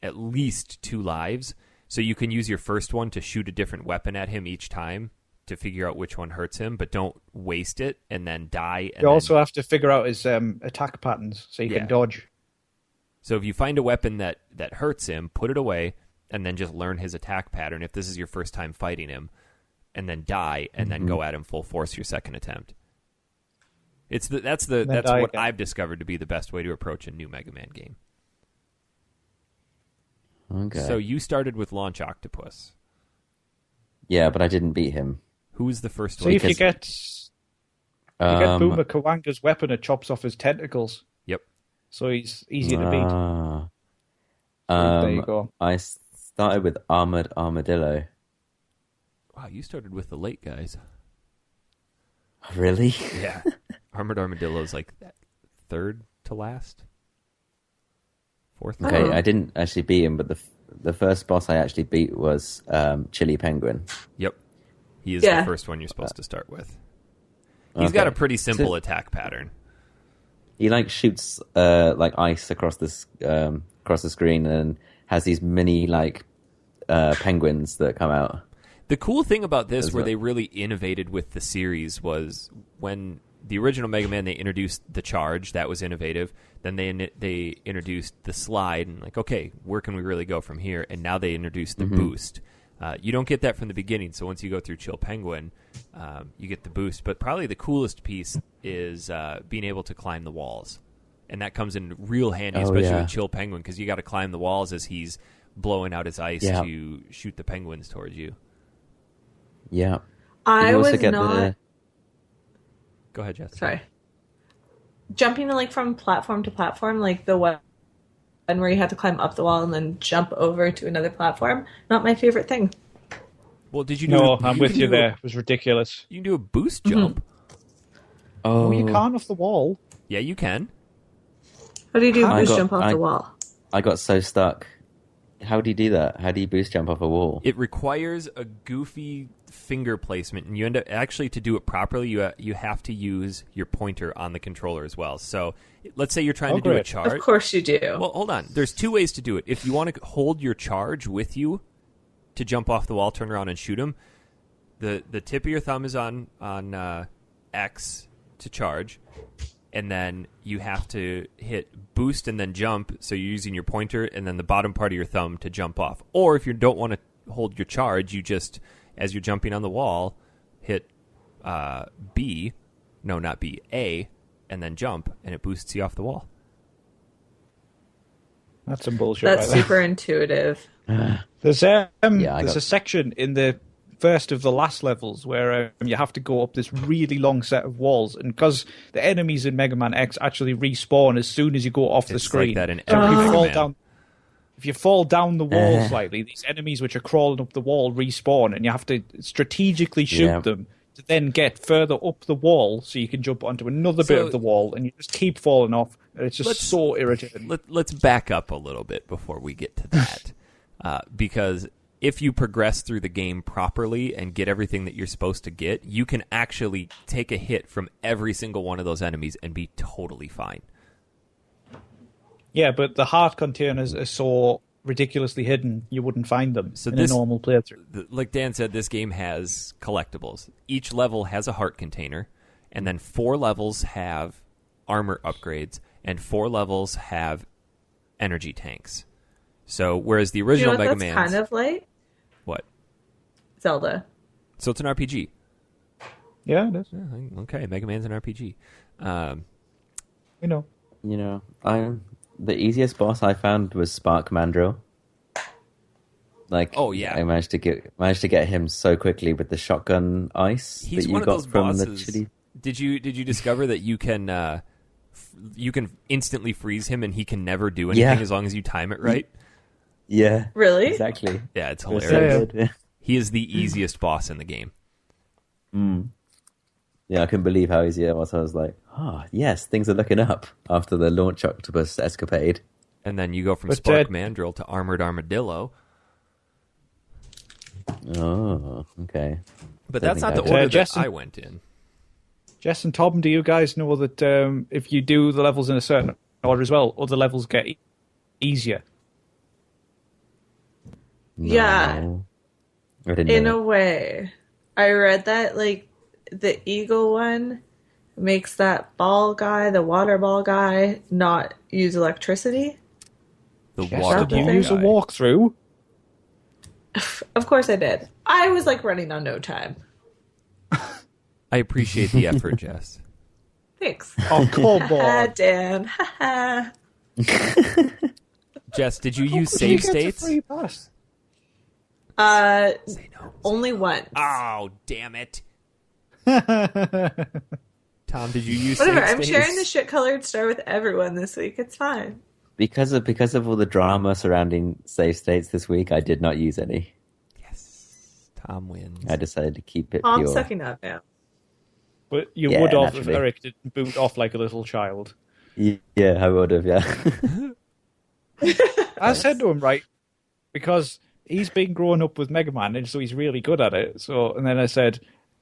at least 2 lives, so you can use your first one to shoot a different weapon at him each time to figure out which one hurts him, but don't waste it and then die. And you also have to figure out his attack patterns so you can dodge. So if you find a weapon that hurts him, put it away, and then just learn his attack pattern if this is your first time fighting him, and then die, and then go at him full force your second attempt. That's what I've discovered to be the best way to approach a new Mega Man game. Okay. So you started with Launch Octopus. Yeah, but I didn't beat him. Who was the first See one? if you get Boomer Kawanga's weapon, it chops off his tentacles. Yep. So he's easy to beat. There you go. I started with Armored Armadillo. Wow, you started with the late guys. Really? Yeah. Armored Armadillo is like third to last? Fourth? Okay, I didn't actually beat him, but the first boss I actually beat was Chili Penguin. Yep. He is the first one you're supposed to start with. He's got a pretty simple attack pattern. He shoots ice across the screen and has these mini penguins that come out. The cool thing about this, where they really innovated with the series, was when the original Mega Man, they introduced the charge. That was innovative. Then they introduced the slide, and okay, where can we really go from here? And now they introduced the boost. You don't get that from the beginning, so once you go through Chill Penguin, you get the boost. But probably the coolest piece is being able to climb the walls. And that comes in real handy, especially with Chill Penguin, because you got to climb the walls as he's blowing out his ice to shoot the penguins towards you. Yeah. I was not... Go ahead, Jess. Sorry. Jumping from platform to platform, the one where you had to climb up the wall and then jump over to another platform, not my favorite thing. Well, did you do... No, I'm with you there. It was ridiculous. You can do a boost jump. Oh, you can't off the wall. Yeah, you can. How do you do boost jump off the wall? I got so stuck. How do you do that? How do you boost jump off a wall? It requires a goofy finger placement, and you end up actually, to do it properly, you have to use your pointer on the controller as well. So let's say you're trying to do a charge. Of course you do. Well, hold on. There's 2 ways to do it. If you want to hold your charge with you to jump off the wall, turn around and shoot him, the tip of your thumb is on X to charge, and then you have to hit boost and then jump, so you're using your pointer and then the bottom part of your thumb to jump off. Or if you don't want to hold your charge, you just, as you're jumping on the wall, hit B, no, not B, A, and then jump, and it boosts you off the wall. That's some bullshit. That's super intuitive. There's a section in the first of the last levels where you have to go up this really long set of walls, and because the enemies in Mega Man X actually respawn as soon as you go off the screen. Like that in so every if you fall down the wall slightly, these enemies which are crawling up the wall respawn, and you have to strategically shoot them to then get further up the wall so you can jump onto another bit of the wall, and you just keep falling off, and it's just so irritating. Let's back up a little bit before we get to that, because if you progress through the game properly and get everything that you're supposed to get, you can actually take a hit from every single one of those enemies and be totally fine. Yeah, but the heart containers are so ridiculously hidden, you wouldn't find them in a normal playthrough. Like Dan said, this game has collectibles. Each level has a heart container, and then 4 levels have armor upgrades, and 4 levels have energy tanks. So, whereas the original Mega Man... kind of like? What? Zelda. So it's an RPG. Yeah, it is. Yeah, okay, Mega Man's an RPG. You know. You know, the easiest boss I found was Spark Mandrill. Like, Oh, yeah. I managed to get him so quickly with the shotgun ice He's that you one of got those from the bosses. chili. Did you discover that you can instantly freeze him and he can never do anything Yeah. as long as you time it right? Yeah, Really? exactly. Yeah, it's They're hilarious. so good. He is the easiest boss in the game. Yeah, I couldn't believe how easy it was. I was like, yes, things are looking up after the launch octopus escapade. And then you go from But, Spark Mandrill to Armored Armadillo. Oh, okay. But Don't that's not think the I- order that Justin- I went in. Jess and Tom, do you guys know that if you do the levels in a certain order as well, other levels get easier? Yeah. No. I didn't In know a way. I read that, like, the eagle one makes that ball guy, the water ball guy, not use electricity. The Jess, water did you ball use a guy. walkthrough? Of course I did. I was, like, running on no time. I appreciate the effort, Jess. Thanks. Oh, come Ah, on. Dan. Haha. Jess, did you How use could you save get a states? free pass? Say no. Only once. Oh, damn it. Tom, did you use Whatever. save I'm states? sharing the shit-colored star with everyone this week. It's fine. because of all the drama surrounding save states this week. I did not use any. Yes. Tom wins. I decided to keep it I'm pure. sucking up now. But you Yeah, would have if naturally. Eric didn't boot off like a little child. Yeah, I would have. Yeah. I said to him, right, because he's been growing up with Mega Man, and so he's really good at it. So, and then I said,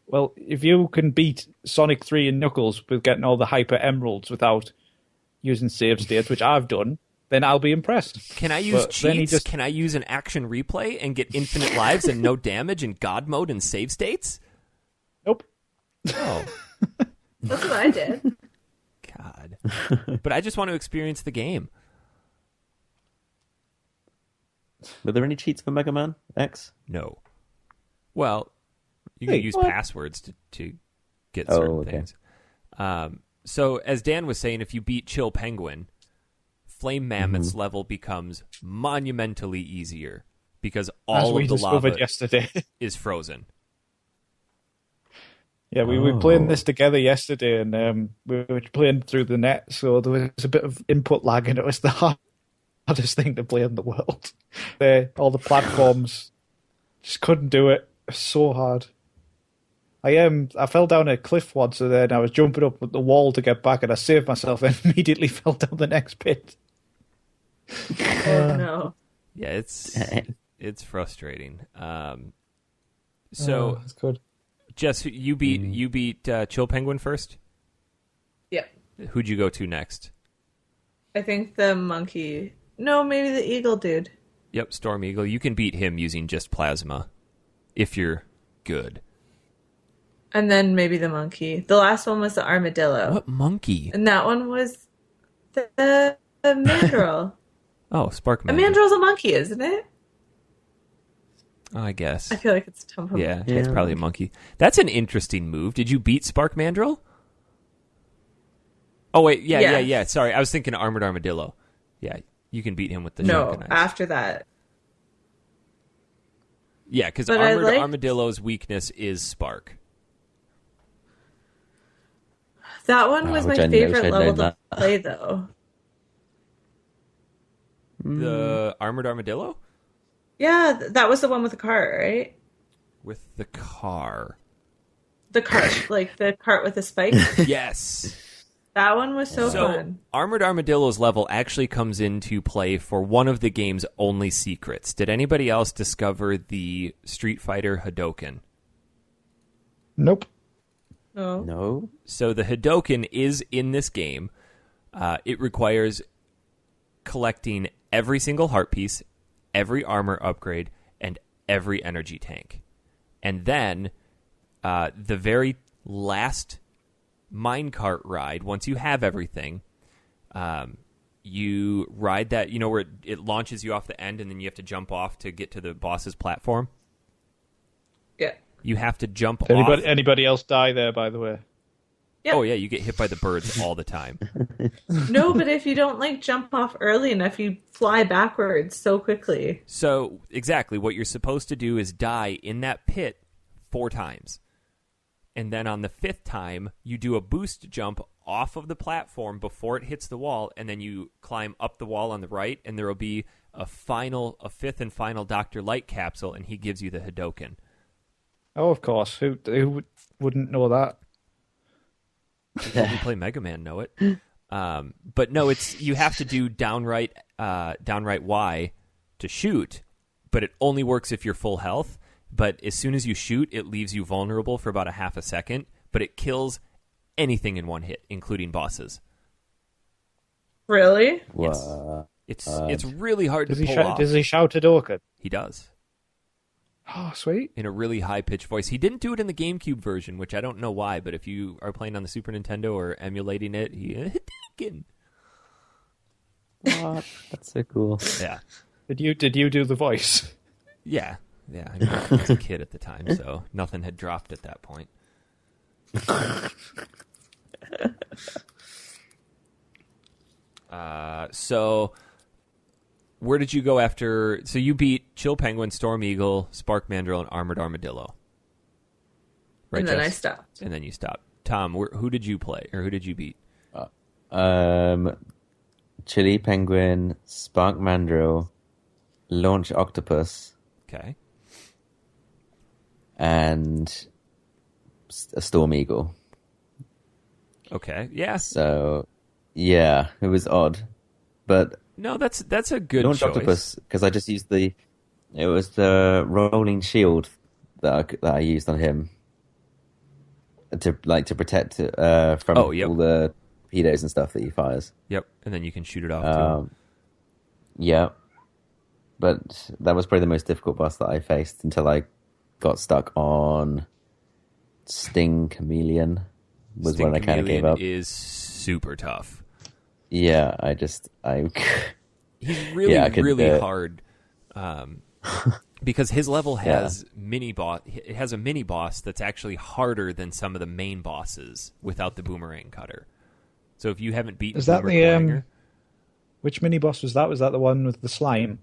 well, if you can beat Sonic 3 and Knuckles with getting all the Hyper Emeralds without using save states, which I've done, then I'll be impressed. Can I use But then he cheats? just- Can I use an action replay and get infinite lives and no damage in God mode and save states? Nope. Oh, That's what I did. God. But I just want to experience the game. Were there any cheats for Mega Man X? No. Well, you Hey, can use what? passwords to get Oh, certain okay. things. So, as Dan was saying, if you beat Chill Penguin, Flame Mammoth's level becomes monumentally easier because As all we of the discovered lava yesterday. is frozen. Yeah, we were playing Oh. this together yesterday, and we were playing through the net, so there was a bit of input lag, and it was the hardest thing to play in the world. All the platforms just couldn't do it. It was so hard. I fell down a cliff once, and then I was jumping up the wall to get back, and I saved myself and immediately fell down the next pit. Oh, no. Yeah, it's frustrating. Oh, So, it's good. Jess, you beat Chill Penguin first. Yep. Who'd you go to next? I think the monkey. No, maybe the eagle dude. Yep, Storm Eagle. You can beat him using just plasma if you're good. And then maybe the monkey. The last one was the armadillo. What monkey? And that one was the mandrill. Oh, Spark A Man. mandrill's a monkey, isn't it? Oh, I guess. I feel like it's Tom. Yeah, it's probably a monkey. That's an interesting move. Did you beat Spark Mandrill? Oh, wait. Yeah. Yeah. Sorry, I was thinking Armored Armadillo. Yeah, you can beat him with the No, shotgun eyes. after that. Yeah, because But I Armored liked- Armadillo's weakness is Spark. That one was my which I favorite wish I'd level known to that. play, though. The Armored Armadillo? Yeah, that was the one with the cart, right? With the car. The cart, like the cart with the spike. Yes. That one was so So, fun. Armored Armadillo's level actually comes into play for one of the game's only secrets. Did anybody else discover the Street Fighter Hadoken? Nope. No. No. So the Hadoken is in this game. It requires collecting every single heart piece, every armor upgrade, and every energy tank. And then the very last minecart ride, once you have everything, you ride that, where it launches you off the end and then you have to jump off to get to the boss's platform. Yeah. You have to jump Did off. anybody else die there, by the way? Yep. Oh, yeah, you get hit by the birds all the time. No, but if you don't like jump off early enough, you fly backwards so quickly. So, exactly, what you're supposed to do is die in that pit 4 times. And then on the 5th time, you do a boost jump off of the platform before it hits the wall, and then you climb up the wall on the right, and there will be a 5th and final Dr. Light capsule, and he gives you the Hadoken. Oh, of course. Who wouldn't know that? People who play Mega Man know it. But no, you have to do downright Y to shoot, but it only works if you're full health. But as soon as you shoot, it leaves you vulnerable for about a half a second, but it kills anything in one hit, including bosses. Really? Yes. It's really hard to pull off. Does he shout Hadoken? He does. Oh, sweet. In a really high-pitched voice. He didn't do it in the GameCube version, which I don't know why, but if you are playing on the Super Nintendo or emulating it, What? That's so cool. Yeah. Did you do the voice? Yeah. Yeah, I mean, I was a kid at the time, so nothing had dropped at that point. So where did you go after? So you beat Chill Penguin, Storm Eagle, Spark Mandrill, and Armored Armadillo. Right, And then Jess? I stopped. And then you stopped. Tom, who did you play, or who did you beat? Chili Penguin, Spark Mandrill, Launch Octopus, Okay. and a Storm Eagle. Okay. Yeah. So, yeah, it was odd, but No, that's a good Launch choice. Octopus, because I just used it was the rolling shield that I used on him to protect from Oh, yep. all the torpedoes and stuff that he fires. Yep. And then you can shoot it off too. Yeah, but that was probably the most difficult boss that I faced until I got stuck on Sting Chameleon. Was Sting when I kind of gave up. Is super tough. Yeah, He's really Yeah, I could, really hard. Because his level has it has a mini boss that's actually harder than some of the main bosses without the boomerang cutter. So if you haven't beaten Is that Boomer the Clanger, which mini boss was that? Was that the one with the slime?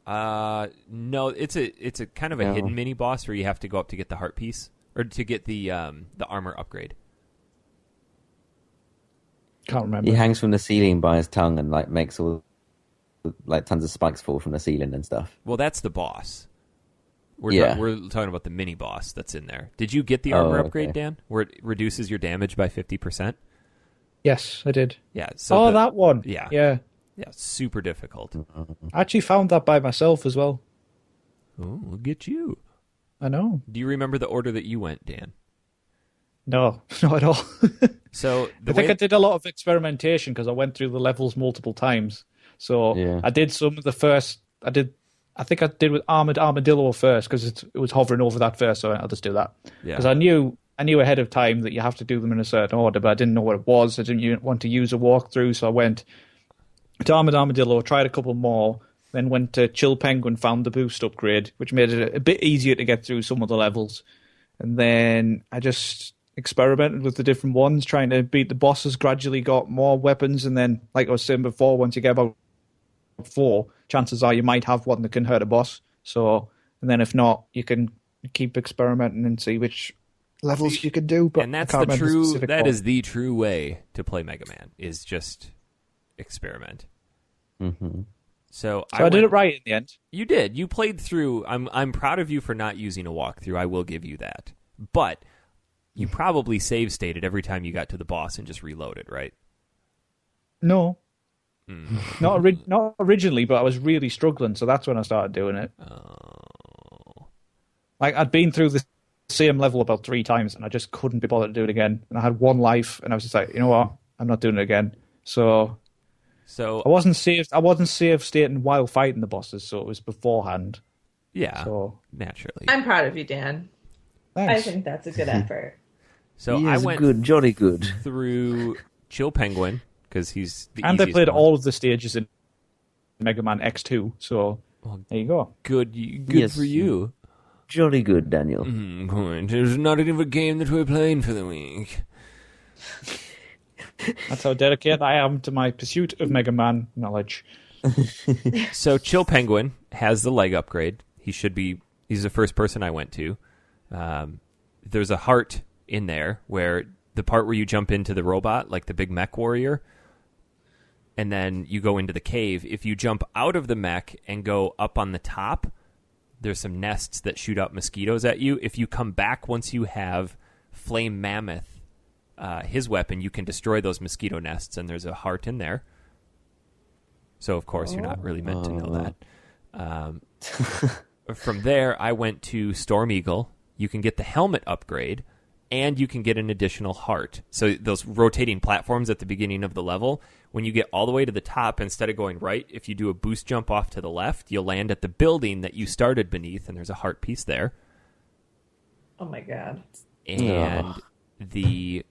no, it's a kind of a hidden mini boss where you have to go up to get the heart piece or to get the armor upgrade. Can't remember. he hangs from the ceiling by his tongue and makes all tons of spikes fall from the ceiling and stuff. Well, that's the boss. We're talking about the mini boss that's in there. Did you get the armor upgrade, Dan? Where it reduces your damage by 50%? Yes, I did. Yeah. So that one. Yeah. Yeah. Yeah, super difficult. I actually found that by myself as well. Oh, look at you. I know. Do you remember the order that you went, Dan? No, not at all. So I think I did a lot of experimentation because I went through the levels multiple times. So Yeah. I did some of the first. I think I did with Armored Armadillo first because it was hovering over that first. So I'll just do that because I knew ahead of time that you have to do them in a certain order, but I didn't know what it was. I didn't want to use a walkthrough, so I went to Armored Armadillo, tried a couple more, then went to Chill Penguin, found the boost upgrade, which made it a bit easier to get through some of the levels. And then I just experimented with the different ones, trying to beat the bosses, gradually got more weapons, and then, like I was saying before, once you get about 4, chances are you might have one that can hurt a boss. So, and then if not, you can keep experimenting and see which levels you can do. But and that's that is the true way to play Mega Man, is just experiment. Mm-hmm. So I did it right in the end. You did. You played through. I'm proud of you for not using a walkthrough. I will give you that. But you probably save stated every time you got to the boss and just reloaded, right? No. Not originally, but I was really struggling, so that's when I started doing it. Oh. Like, I'd been through the same level about 3 times, and I just couldn't be bothered to do it again. And I had 1 life, and I was just like, you know what? I'm not doing it again. So I wasn't save stating while fighting the bosses, so it was beforehand. Yeah, so naturally. I'm proud of you, Dan. Thanks. I think that's a good effort. So He I is went good, jolly good. through Chill Penguin because he's the and I easiest played one. all of the stages in Megaman X2, so there you go. Good Yes. for you. jolly good, Daniel. Good. It's not even a game that we're playing for the week. That's how dedicated I am to my pursuit of Mega Man knowledge. So Chill Penguin has the leg upgrade. He's the first person I went to. There's a heart in there where the part where you jump into the robot, like the big mech warrior, and then you go into the cave. If you jump out of the mech and go up on the top, there's some nests that shoot out mosquitoes at you. If you come back once you have Flame Mammoth, his weapon, you can destroy those mosquito nests, and there's a heart in there. So, of course, you're not really meant to know that. From there, I went to Storm Eagle. You can get the helmet upgrade, and you can get an additional heart. So those rotating platforms at the beginning of the level, when you get all the way to the top, instead of going right, if you do a boost jump off to the left, you'll land at the building that you started beneath, and there's a heart piece there. Oh my god. And the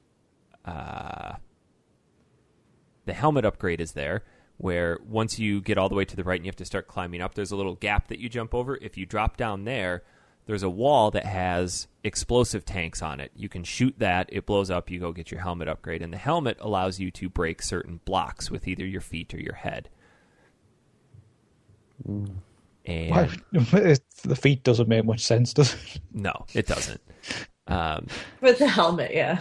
helmet upgrade is there, where once you get all the way to the right and you have to start climbing up, there's a little gap that you jump over. If you drop down there, there's a wall that has explosive tanks on it. You can shoot that, it blows up, you go get your helmet upgrade. And the helmet allows you to break certain blocks with either your feet or your head. And The feet doesn't make much sense, does it? no, it doesn't. With the helmet, yeah.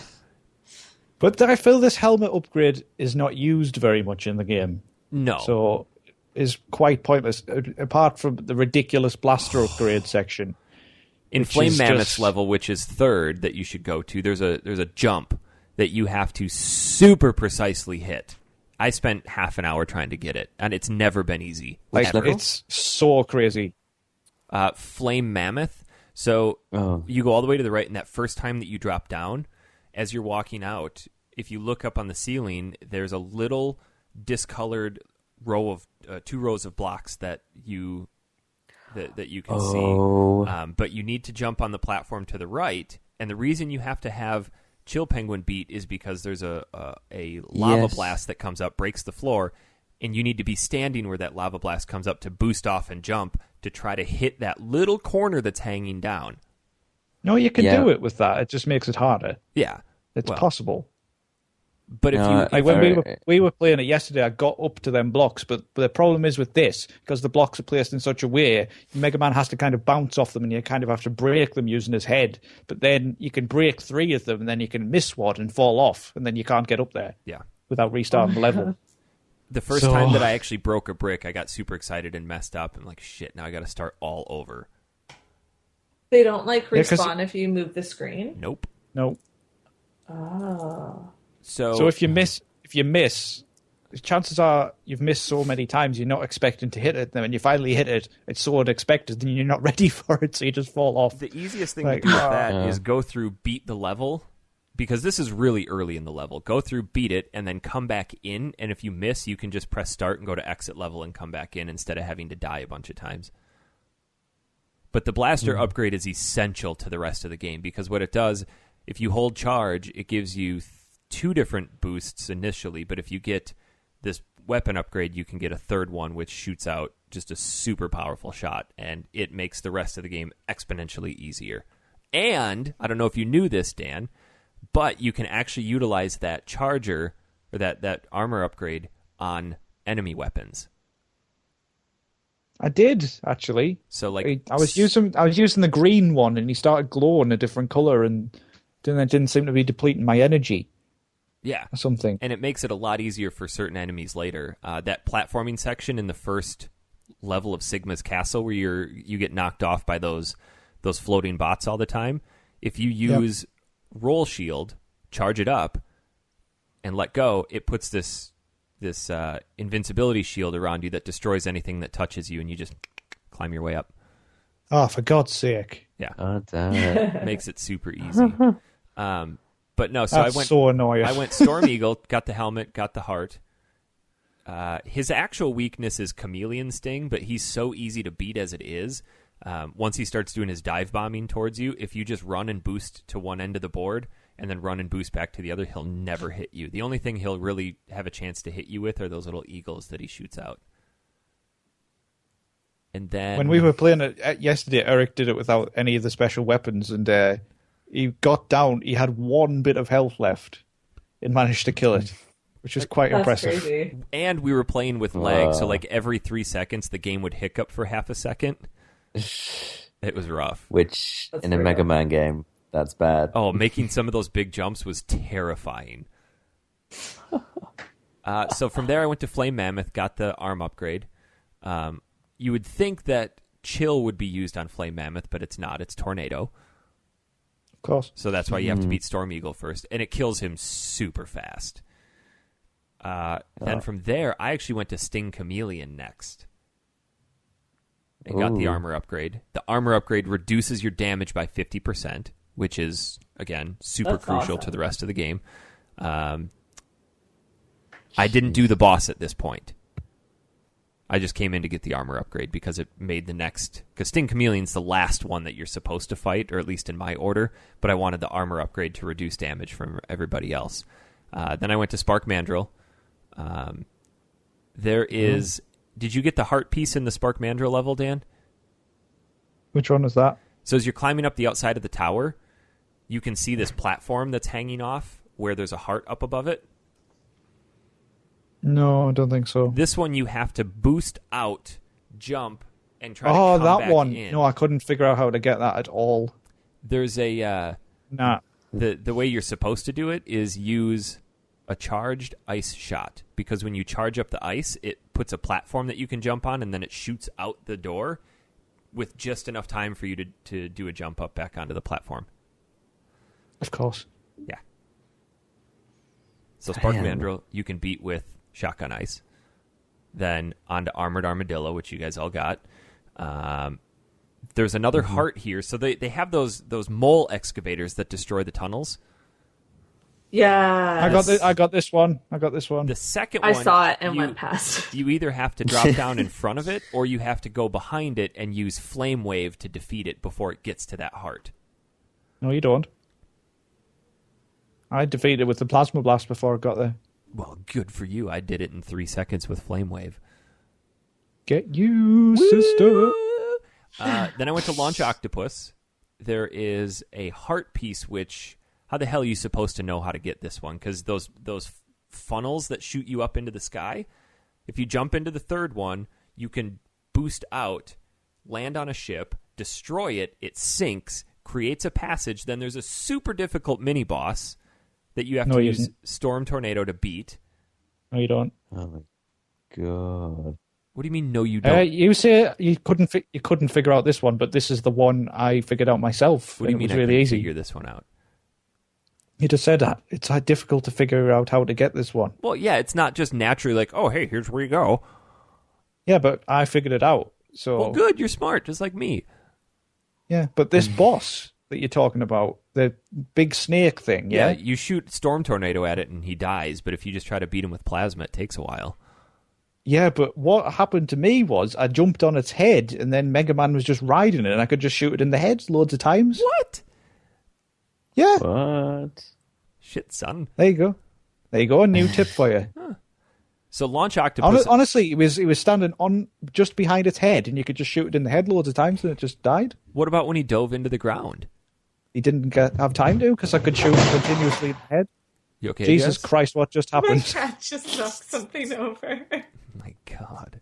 But I feel this helmet upgrade is not used very much in the game. No. So is quite pointless, apart from the ridiculous blaster upgrade section. In which Flame is Mammoth's just- level, which is third that you should go to, there's a jump that you have to super precisely hit. I spent half an hour trying to get it, and it's never been easy. Like, Ever. it's so crazy. Flame Mammoth. So you go all the way to the right, and that first time that you drop down, as you're walking out, if you look up on the ceiling, there's a little discolored row of 2 rows of blocks that you can see. But you need to jump on the platform to the right, and the reason you have to have Chill Penguin beat is because there's a lava blast that comes up, breaks the floor, and you need to be standing where that lava blast comes up to boost off and jump to try to hit that little corner that's hanging down. No, you can do it with that. It just makes it harder. Yeah. It's possible. But if you... Like when we were playing it yesterday, I got up to them blocks, but the problem is with this, because the blocks are placed in such a way, Mega Man has to kind of bounce off them, and you kind of have to break them using his head. But then you can break 3 of them, and then you can miss one and fall off, and then you can't get up there without restarting the level. The first time that I actually broke a brick, I got super excited and messed up. I'm like, shit, now I got to start all over. They don't like respawn if you move the screen? Nope. No. Oh. So if you miss, chances are you've missed so many times you're not expecting to hit it. Then when you finally hit it, it's so unexpected, then you're not ready for it, so you just fall off. The easiest thing to do with that is go through, beat the level, because this is really early in the level. Go through, beat it, and then come back in, and if you miss, you can just press start and go to exit level and come back in instead of having to die a bunch of times. But the blaster upgrade is essential to the rest of the game, because what it does, if you hold charge, it gives you 2 different boosts initially, but if you get this weapon upgrade, you can get a third one, which shoots out just a super powerful shot, and it makes the rest of the game exponentially easier. And, I don't know if you knew this, Dan, but you can actually utilize that charger, or that armor upgrade, on enemy weapons. I did, actually. So, like, I was using the green one, and he started glowing a different color, and then it didn't seem to be depleting my energy. Yeah. Or something. And it makes it a lot easier for certain enemies later. That platforming section in the first level of Sigma's castle, where you get knocked off by those floating bots all the time, if you use roll shield, charge it up, and let go, it puts this invincibility shield around you that destroys anything that touches you, and you just climb your way up. Oh, for God's sake. Yeah. Oh, damn it. Makes it super easy. But no, so That's so annoying. I went Storm Eagle, got the helmet, got the heart. His actual weakness is Chameleon Sting, but he's so easy to beat as it is. Once he starts doing his dive bombing towards you, if you just run and boost to one end of the board and then run and boost back to the other, he'll never hit you. The only thing he'll really have a chance to hit you with are those little eagles that he shoots out. And then When we were playing it yesterday, Eric did it without any of the special weapons, and he got down. He had one bit of health left and managed to kill it, which was quite That's impressive. crazy. and we were playing with lag, so like every 3 seconds the game would hiccup for half a second. It was rough. Which, That's in a fair Mega enough. Man game, that's bad. Oh, making some of those big jumps was terrifying. So from there, I went to Flame Mammoth, got the arm upgrade. You would think that Chill would be used on Flame Mammoth, but it's not. It's Tornado. Of course. So that's why you have to beat Storm Eagle first. And it kills him super fast. Then from there, I actually went to Sting Chameleon next. And got the Ooh. armor upgrade. The armor upgrade reduces your damage by 50%, which is, again, super That's crucial awesome. to the rest of the game. I didn't do the boss at this point. I just came in to get the armor upgrade because it made the next... Because Sting Chameleon's the last one that you're supposed to fight, or at least in my order, but I wanted the armor upgrade to reduce damage from everybody else. Then I went to Spark Mandrill. There is... Did you get the heart piece in the Spark Mandrill level, Dan? Which one was that? So as you're climbing up the outside of the tower, you can see this platform that's hanging off where there's a heart up above it. No, I don't think so. This one you have to boost out, jump, and try to Oh, come that back one. in. No, I couldn't figure out how to get that at all. There's a... Nah. The way you're supposed to do it is use a charged ice shot, because when you charge up the ice, it puts a platform that you can jump on, and then it shoots out the door with just enough time for you to do a jump up back onto the platform. Of course. Yeah. So Spark Damn. Mandrill you can beat with Shotgun Ice. Then onto Armored Armadillo, which you guys all got. There's another heart here. So they have those mole excavators that destroy the tunnels. Yeah. I got this one. The second I one... saw it and you- went past. You either have to drop down in front of it, or you have to go behind it and use Flame Wave to defeat it before it gets to that heart. No, you don't. I defeated it with the Plasma Blast before it got there. Well, good for you. I did it in 3 seconds with Flame Wave. Get you, sister. Then I went to Launch Octopus. There is a heart piece, which... How the hell are you supposed to know how to get this one? Because those funnels that shoot you up into the sky, if you jump into the third one, you can boost out, land on a ship, destroy it, it sinks, creates a passage, then there's a super difficult mini-boss that you have No, to it use isn't. Storm Tornado to beat. No, you don't. Oh my god. What do you mean, no, you don't? You say you couldn't figure out this one, but this is the one I figured out myself. What do you and mean it I was really couldn't easy. figure this one out? You just said that. It's difficult to figure out how to get this one. Well, yeah, it's not just naturally like, oh, hey, here's where you go. Yeah, but I figured it out. So Well, good, you're smart, just like me. yeah, but this boss that you're talking about, the big snake thing, Yeah, yeah? you shoot Storm Tornado at it and he dies, but if you just try to beat him with plasma, it takes a while. Yeah, but what happened to me was I jumped on its head and then Mega Man was just riding it and I could just shoot it in the head loads of times. What? Yeah, What? Shit, son. there you go. There you go, a new tip for you. So Launch Octopus... Honestly, it was standing on just behind its head and you could just shoot it in the head loads of times and it just died. What about when he dove into the ground? He didn't have time to because I could shoot him continuously in the head. You okay, Jesus Jess? Christ, what just My happened? cat just knocked something over. My God.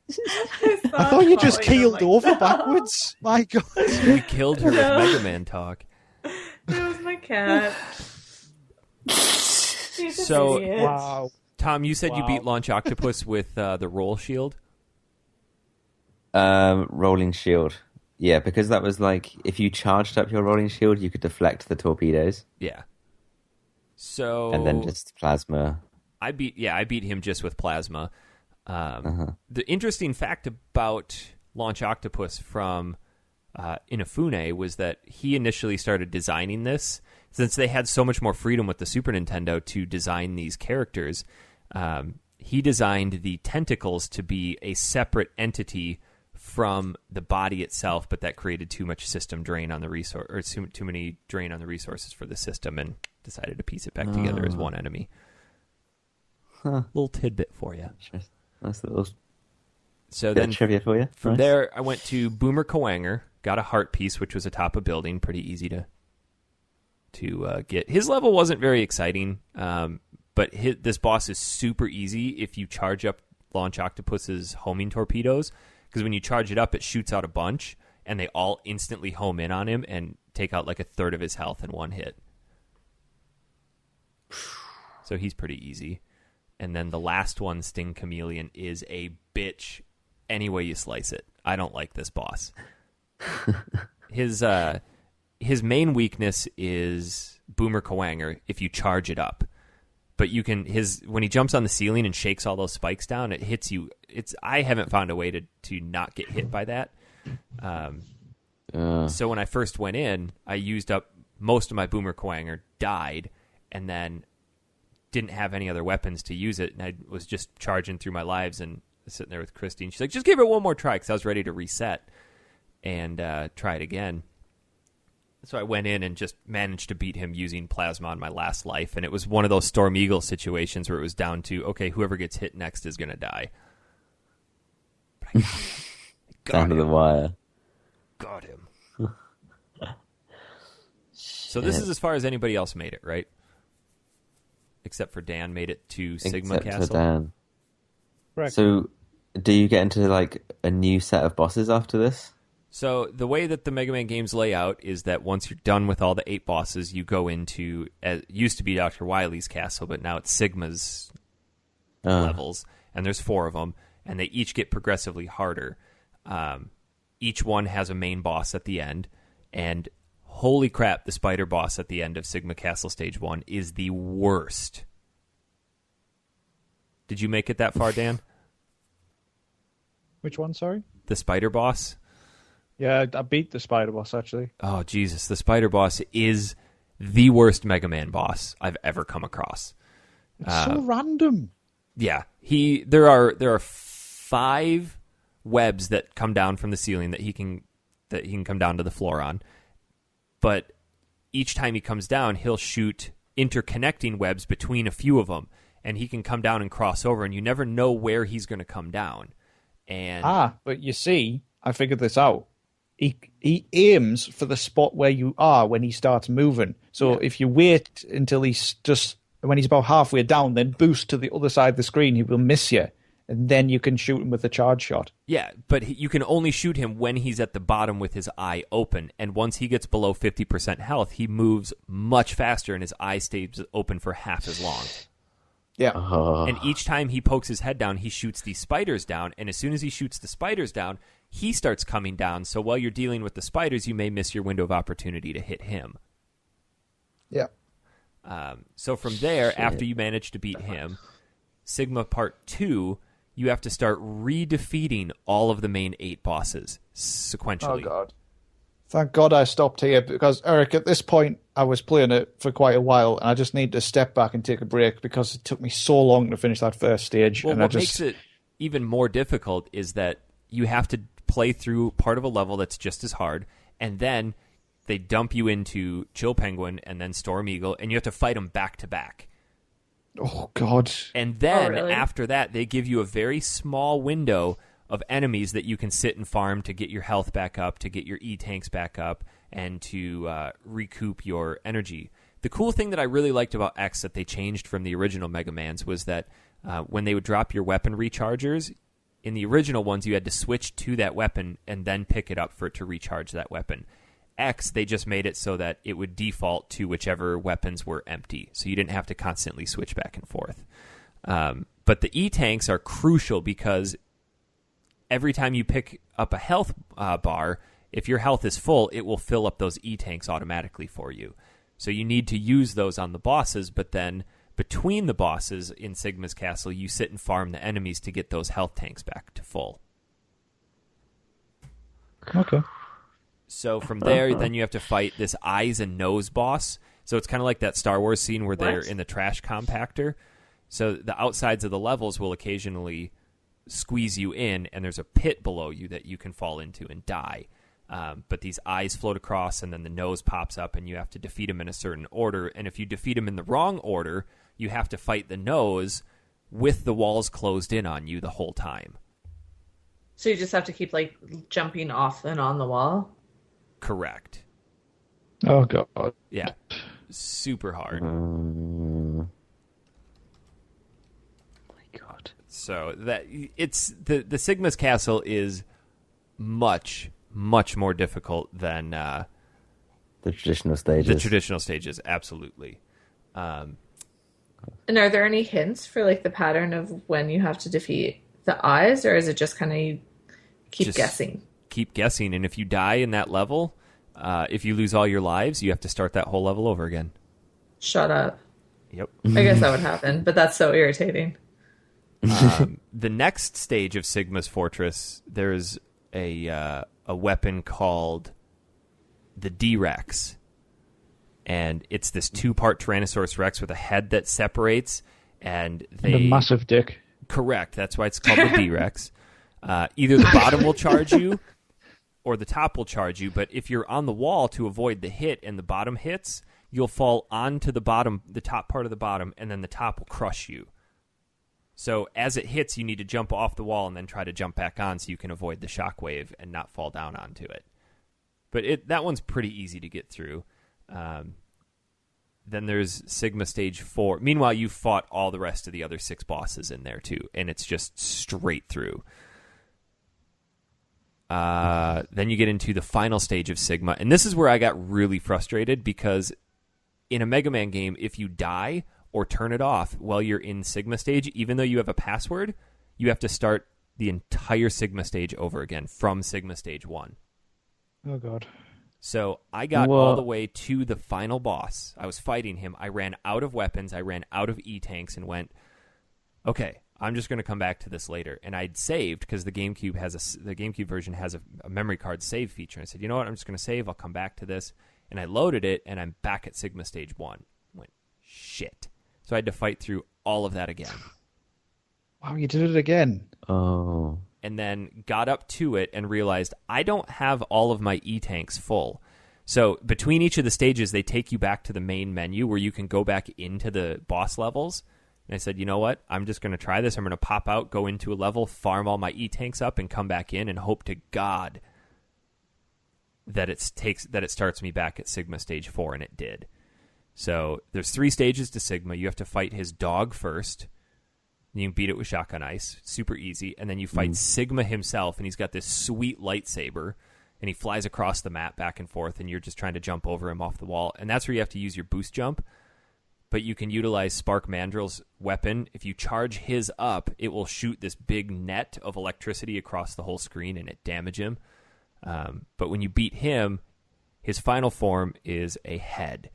I thought you just keeled over backwards. My God. We killed her No. with Mega Man talk. It was my cat. He's an So- idiot. Wow. Tom, you said you Wow. beat Launch Octopus with the roll shield? Rolling shield. Yeah, because that was like, if you charged up your rolling shield, you could deflect the torpedoes. Yeah. So... And then just plasma. I beat him just with plasma. The interesting fact about Launch Octopus from Inafune was that he initially started designing this, since they had so much more freedom with the Super Nintendo to design these characters. He designed the tentacles to be a separate entity from the body itself, but that created too much system drain on the resource, or too many drain on the resources for the system, and decided to piece it back together as one enemy. Huh. Little tidbit for you. Nice little So Bit then of trivia for you. from Nice. there, I went to Boomer Kawanger, got a heart piece, which was atop a building, pretty easy to get. His level wasn't very exciting, but this boss is super easy if you charge up Launch Octopus's homing torpedoes, because when you charge it up, it shoots out a bunch, and they all instantly home in on him and take out like a third of his health in one hit. So he's pretty easy. And then the last one, Sting Chameleon, is a bitch any way you slice it. I don't like this boss. His main weakness is Boomer Kawanger if you charge it up. But you can when he jumps on the ceiling and shakes all those spikes down, it hits you. I haven't found a way to not get hit by that. So when I first went in, I used up most of my Boomer Kawanger, died, and then didn't have any other weapons to use it, and I was just charging through my lives and sitting there with Christine. She's like, just give it one more try, because I was ready to reset and try it again. So I went in and just managed to beat him using plasma on my last life, and it was one of those Storm Eagle situations where it was down to, okay, whoever gets hit next is going to die. But I Down to the wire. got him. So this is as far as anybody else made it, right? Except for Dan made it to Sigma Except Castle. for Dan. Correct. So, do you get into like a new set of bosses after this? So the way that the Mega Man games lay out is that once you're done with all the 8 bosses, you go into, it used to be Dr. Wily's castle, but now it's Sigma's levels, and there's 4 of them, and they each get progressively harder. Each one has a main boss at the end, and holy crap, the spider boss at the end of Sigma Castle Stage 1 is the worst. Did you make it that far, Dan? Which one, sorry? The spider boss? Yeah, I beat the spider boss, actually. Oh, Jesus. The spider boss is the worst Mega Man boss I've ever come across. It's so random. Yeah. There are 5 webs that come down from the ceiling that he can come down to the floor on. But each time he comes down, he'll shoot interconnecting webs between a few of them, and he can come down and cross over, and you never know where he's going to come down. And but you see, I figured this out. He aims for the spot where you are when he starts moving. So if you wait until when he's about halfway down, then boost to the other side of the screen, he will miss you. And then you can shoot him with a charge shot. Yeah, but you can only shoot him when he's at the bottom with his eye open. And once he gets below 50% health, he moves much faster and his eye stays open for half as long. Yeah. And each time he pokes his head down, he shoots these spiders down. And as soon as he shoots the spiders down, he starts coming down. So while you're dealing with the spiders, you may miss your window of opportunity to hit him. Yeah. So from there, after you manage to beat him, Sigma Part 2, you have to start redefeating all of the main 8 bosses sequentially. Oh, God. Thank God I stopped here, because, Eric, at this point, I was playing it for quite a while, and I just need to step back and take a break, because it took me so long to finish that first stage. Well, and what makes it even more difficult is that you have to play through part of a level that's just as hard, and then they dump you into Chill Penguin and then Storm Eagle, and you have to fight them back to back. Oh, God. And then really? after that, they give you a very small window of enemies that you can sit and farm to get your health back up, to get your E-tanks back up, and to recoup your energy. The cool thing that I really liked about X that they changed from the original Mega Mans was that when they would drop your weapon rechargers, in the original ones, you had to switch to that weapon and then pick it up for it to recharge that weapon. X, they just made it so that it would default to whichever weapons were empty, so you didn't have to constantly switch back and forth. But the E-tanks are crucial because every time you pick up a health bar, if your health is full, it will fill up those E-tanks automatically for you. So you need to use those on the bosses, but then between the bosses in Sigma's Castle, you sit and farm the enemies to get those health tanks back to full. Okay. So from there, then you have to fight this eyes and nose boss. So it's kind of like that Star Wars scene where they're in the trash compactor. So the outsides of the levels will occasionally squeeze you in, and there's a pit below you that you can fall into and die. But these eyes float across, and then the nose pops up, and you have to defeat him in a certain order. And if you defeat him in the wrong order, you have to fight the nose with the walls closed in on you the whole time. So you just have to keep like jumping off and on the wall. Correct. Oh god. Yeah. Super hard. My God. So that it's the Sigma's castle is much more difficult than The traditional stages. the traditional stages. Absolutely. And are there any hints for like the pattern of when you have to defeat the eyes, or is it just kind of you keep Just guessing? Keep guessing, and if you die in that level, if you lose all your lives, you have to start that whole level over again. Shut up. Yep. I guess that would happen, but that's so irritating. The next stage of Sigma's Fortress, there's a weapon called the D-Rex. And it's this 2-part Tyrannosaurus Rex with a head that separates, and And a massive dick. Correct. That's why it's called the D-Rex. Either the bottom will charge you, or the top will charge you. But if you're on the wall to avoid the hit and the bottom hits, you'll fall onto the top part of the bottom, and then the top will crush you. So as it hits, you need to jump off the wall and then try to jump back on so you can avoid the shockwave and not fall down onto it. But that one's pretty easy to get through. Then there's Sigma Stage 4. Meanwhile, you've fought all the rest of the other 6 bosses in there, too, and it's just straight through. Then you get into the final stage of Sigma, and this is where I got really frustrated, because in a Mega Man game, if you die or turn it off while you're in Sigma Stage, even though you have a password, you have to start the entire Sigma Stage over again from Sigma Stage 1. Oh god. So I got Whoa. all the way to the final boss. I was fighting him. I ran out of weapons. I ran out of E-tanks and went, okay, I'm just going to come back to this later. And I'd saved, because the GameCube version has a memory card save feature. And I said, you know what? I'm just going to save. I'll come back to this. And I loaded it, and I'm back at Sigma Stage 1. I went, shit. So I had to fight through all of that again. Wow, you did it again. Oh. And then got up to it and realized I don't have all of my E-tanks full. So between each of the stages, they take you back to the main menu where you can go back into the boss levels. And I said, you know what? I'm just going to try this. I'm going to pop out, go into a level, farm all my E-tanks up, and come back in and hope to God that it starts me back at Sigma Stage 4, and it did. So there's 3 stages to Sigma. You have to fight his dog first. You can beat it with shotgun ice. Super easy. And then you fight Sigma himself, and he's got this sweet lightsaber, and he flies across the map back and forth, and you're just trying to jump over him off the wall. And that's where you have to use your boost jump. But you can utilize Spark Mandrill's weapon. If you charge his up, it will shoot this big net of electricity across the whole screen, and it damage him. But when you beat him, his final form is a head.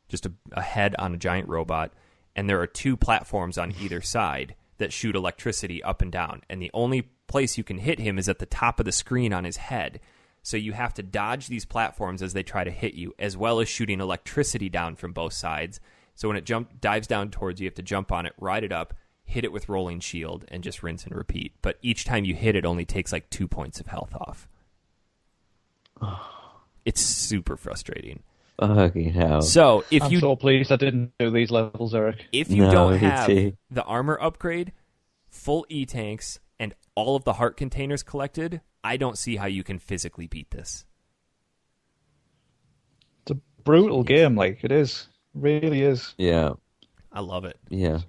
Just a head on a giant robot. And there are 2 platforms on either side that shoot electricity up and down. And the only place you can hit him is at the top of the screen on his head. So you have to dodge these platforms as they try to hit you, as well as shooting electricity down from both sides. So when it dives down towards you, you have to jump on it, ride it up, hit it with rolling shield, and just rinse and repeat. But each time you hit it only takes like 2 points of health off. It's super frustrating. Fucking hell. So I'm so pleased I didn't do these levels, Eric. if you No, don't me have too. the armor upgrade, full E-tanks, and all of the heart containers collected, I don't see how you can physically beat this. It's a brutal game, like it is. Really is. Yeah. I love it. Yeah.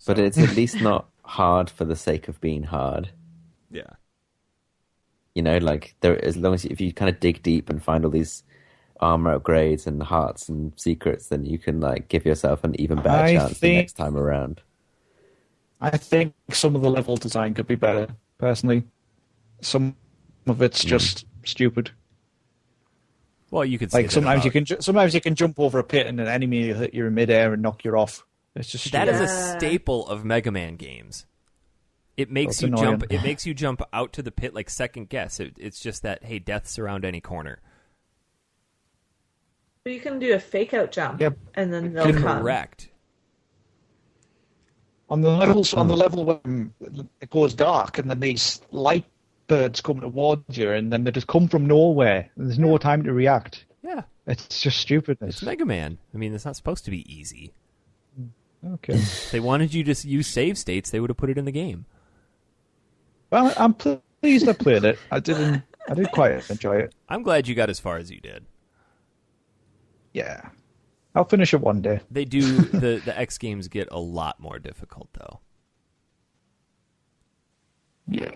But it's at least not hard for the sake of being hard. Yeah. You know, like as long as if you kind of dig deep and find all these armor upgrades and hearts and secrets, then you can like give yourself an even better chance the next time around. I think some of the level design could be better, personally. Some of it's just stupid. Well, you could say Like sometimes you can jump over a pit and an enemy will hit you in midair and knock you off. It's just stupid. that is a staple of Mega Man games. It makes That's you annoying. jump. It makes you jump out to the pit like second guess. It's just that, hey, death's around any corner. But you can do a fake out jump, Yep. and then they'll come. Correct. On the level when it goes dark and then these light birds come towards you and then they just come from nowhere and there's no time to react. Yeah. It's just stupidness. It's Mega Man. I mean, it's not supposed to be easy. Okay. If they wanted you to use save states, they would have put it in the game. Well, I'm pleased I played it. I did quite enjoy it. I'm glad you got as far as you did. Yeah. I'll finish it one day. They do the X games get a lot more difficult though. Yeah.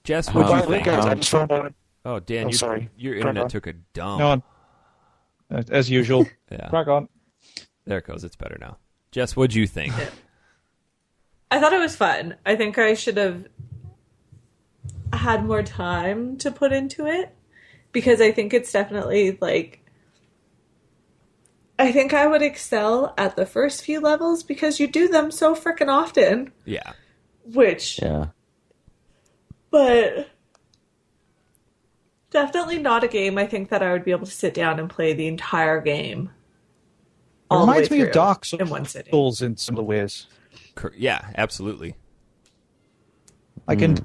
Jess, what do you think? Guys, I just found out. Oh, Dan, sorry. Your internet took a dump. No, as usual. Yeah. Crack on. There it goes. It's better now. Jess, what'd you think? I thought it was fun. I think I should have had more time to put into it because I think it's definitely like I think I would excel at the first few levels because you do them so freaking often. Yeah. But definitely not a game I think that I would be able to sit down and play the entire game. It reminds me of Dark in one sitting. Souls in similar ways. Yeah, absolutely. Like in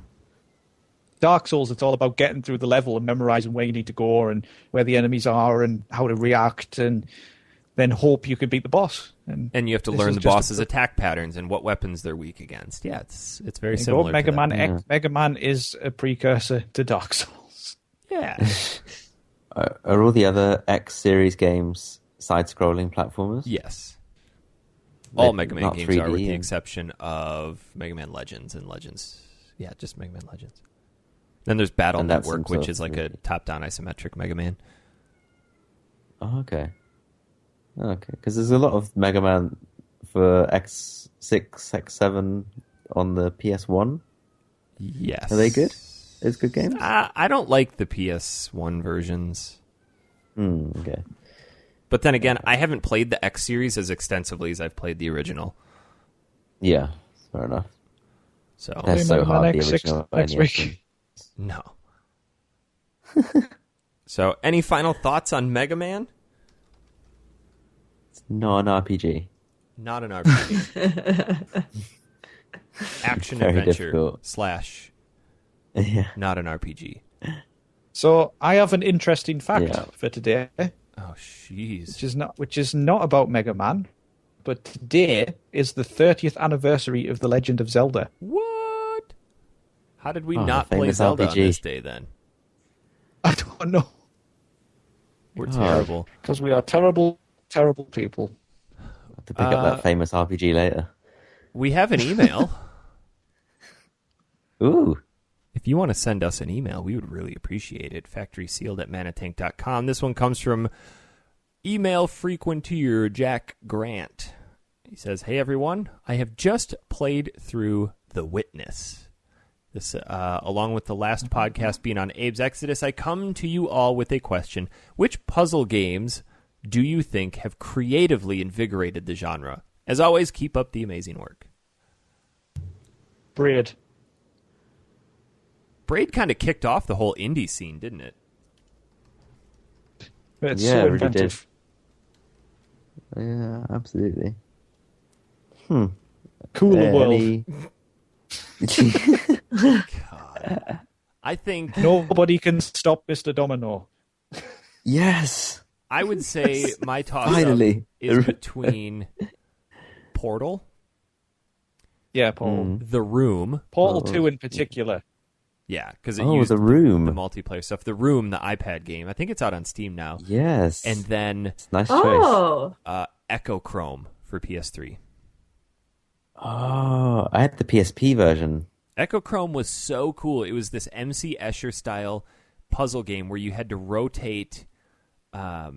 Dark Souls, it's all about getting through the level and memorizing where you need to go and where the enemies are and how to react and then hope you can beat the boss. And you have to learn the boss's attack patterns and what weapons they're weak against. Yeah, it's very similar. Megaman X. Megaman is a precursor to Dark Souls. Yeah. Are all the other X series games side-scrolling platformers? Yes. All Mega Man not games 3D are, with the exception of Mega Man Legends and Legends. Yeah, just Mega Man Legends. Then there's Battle And that's Network, some which sort is like a top-down isometric Mega Man. Oh, okay. Okay, because there's a lot of Mega Man for X6, X7 on the PS1. Yes. Are they good? It's good games? I don't like the PS1 versions. Okay. But then again, I haven't played the X series as extensively as I've played the original. Yeah, fair enough. So They're so Megaman hard, the X6 original. next week. no. So, any final thoughts on Mega Man? It's not an RPG. Not an RPG. Action Very adventure difficult. / Yeah. not an RPG. So I have an interesting fact for today, Oh, jeez. which is not about Mega Man, but today is the 30th anniversary of The Legend of Zelda. What? How did we Oh, not the play famous Zelda on RPG. this day then? I don't know, We're God. terrible. because we are terrible, terrible people. I'll have to pick up that famous RPG later. We have an email. Ooh. If you want to send us an email, we would really appreciate it. factorysealed@manatank.com. This one comes from email frequenteer Jack Grant. He says, "Hey everyone, I have just played through The Witness. This, along with the last podcast being on Abe's Exodus, I come to you all with a question. Which puzzle games do you think have creatively invigorated the genre? As always, keep up the amazing work." Braid. Braid kind of kicked off the whole indie scene, didn't it? It's Yeah, so it really inventive. Yeah, absolutely. Cooler world. God. I think Nobody can stop Mr. Domino. Yes. I would say my toss-up Finally. is between Portal, Yeah, Paul. The Room, Portal 2 in particular. yeah, because it Oh, used The Room. the multiplayer stuff. The Room, the iPad game. I think it's out on Steam now. Yes. And then Nice choice. Oh, Echo Chrome for PS3. Oh, I had the PSP version. Echo Chrome was so cool. It was this MC Escher style puzzle game where you had to rotate the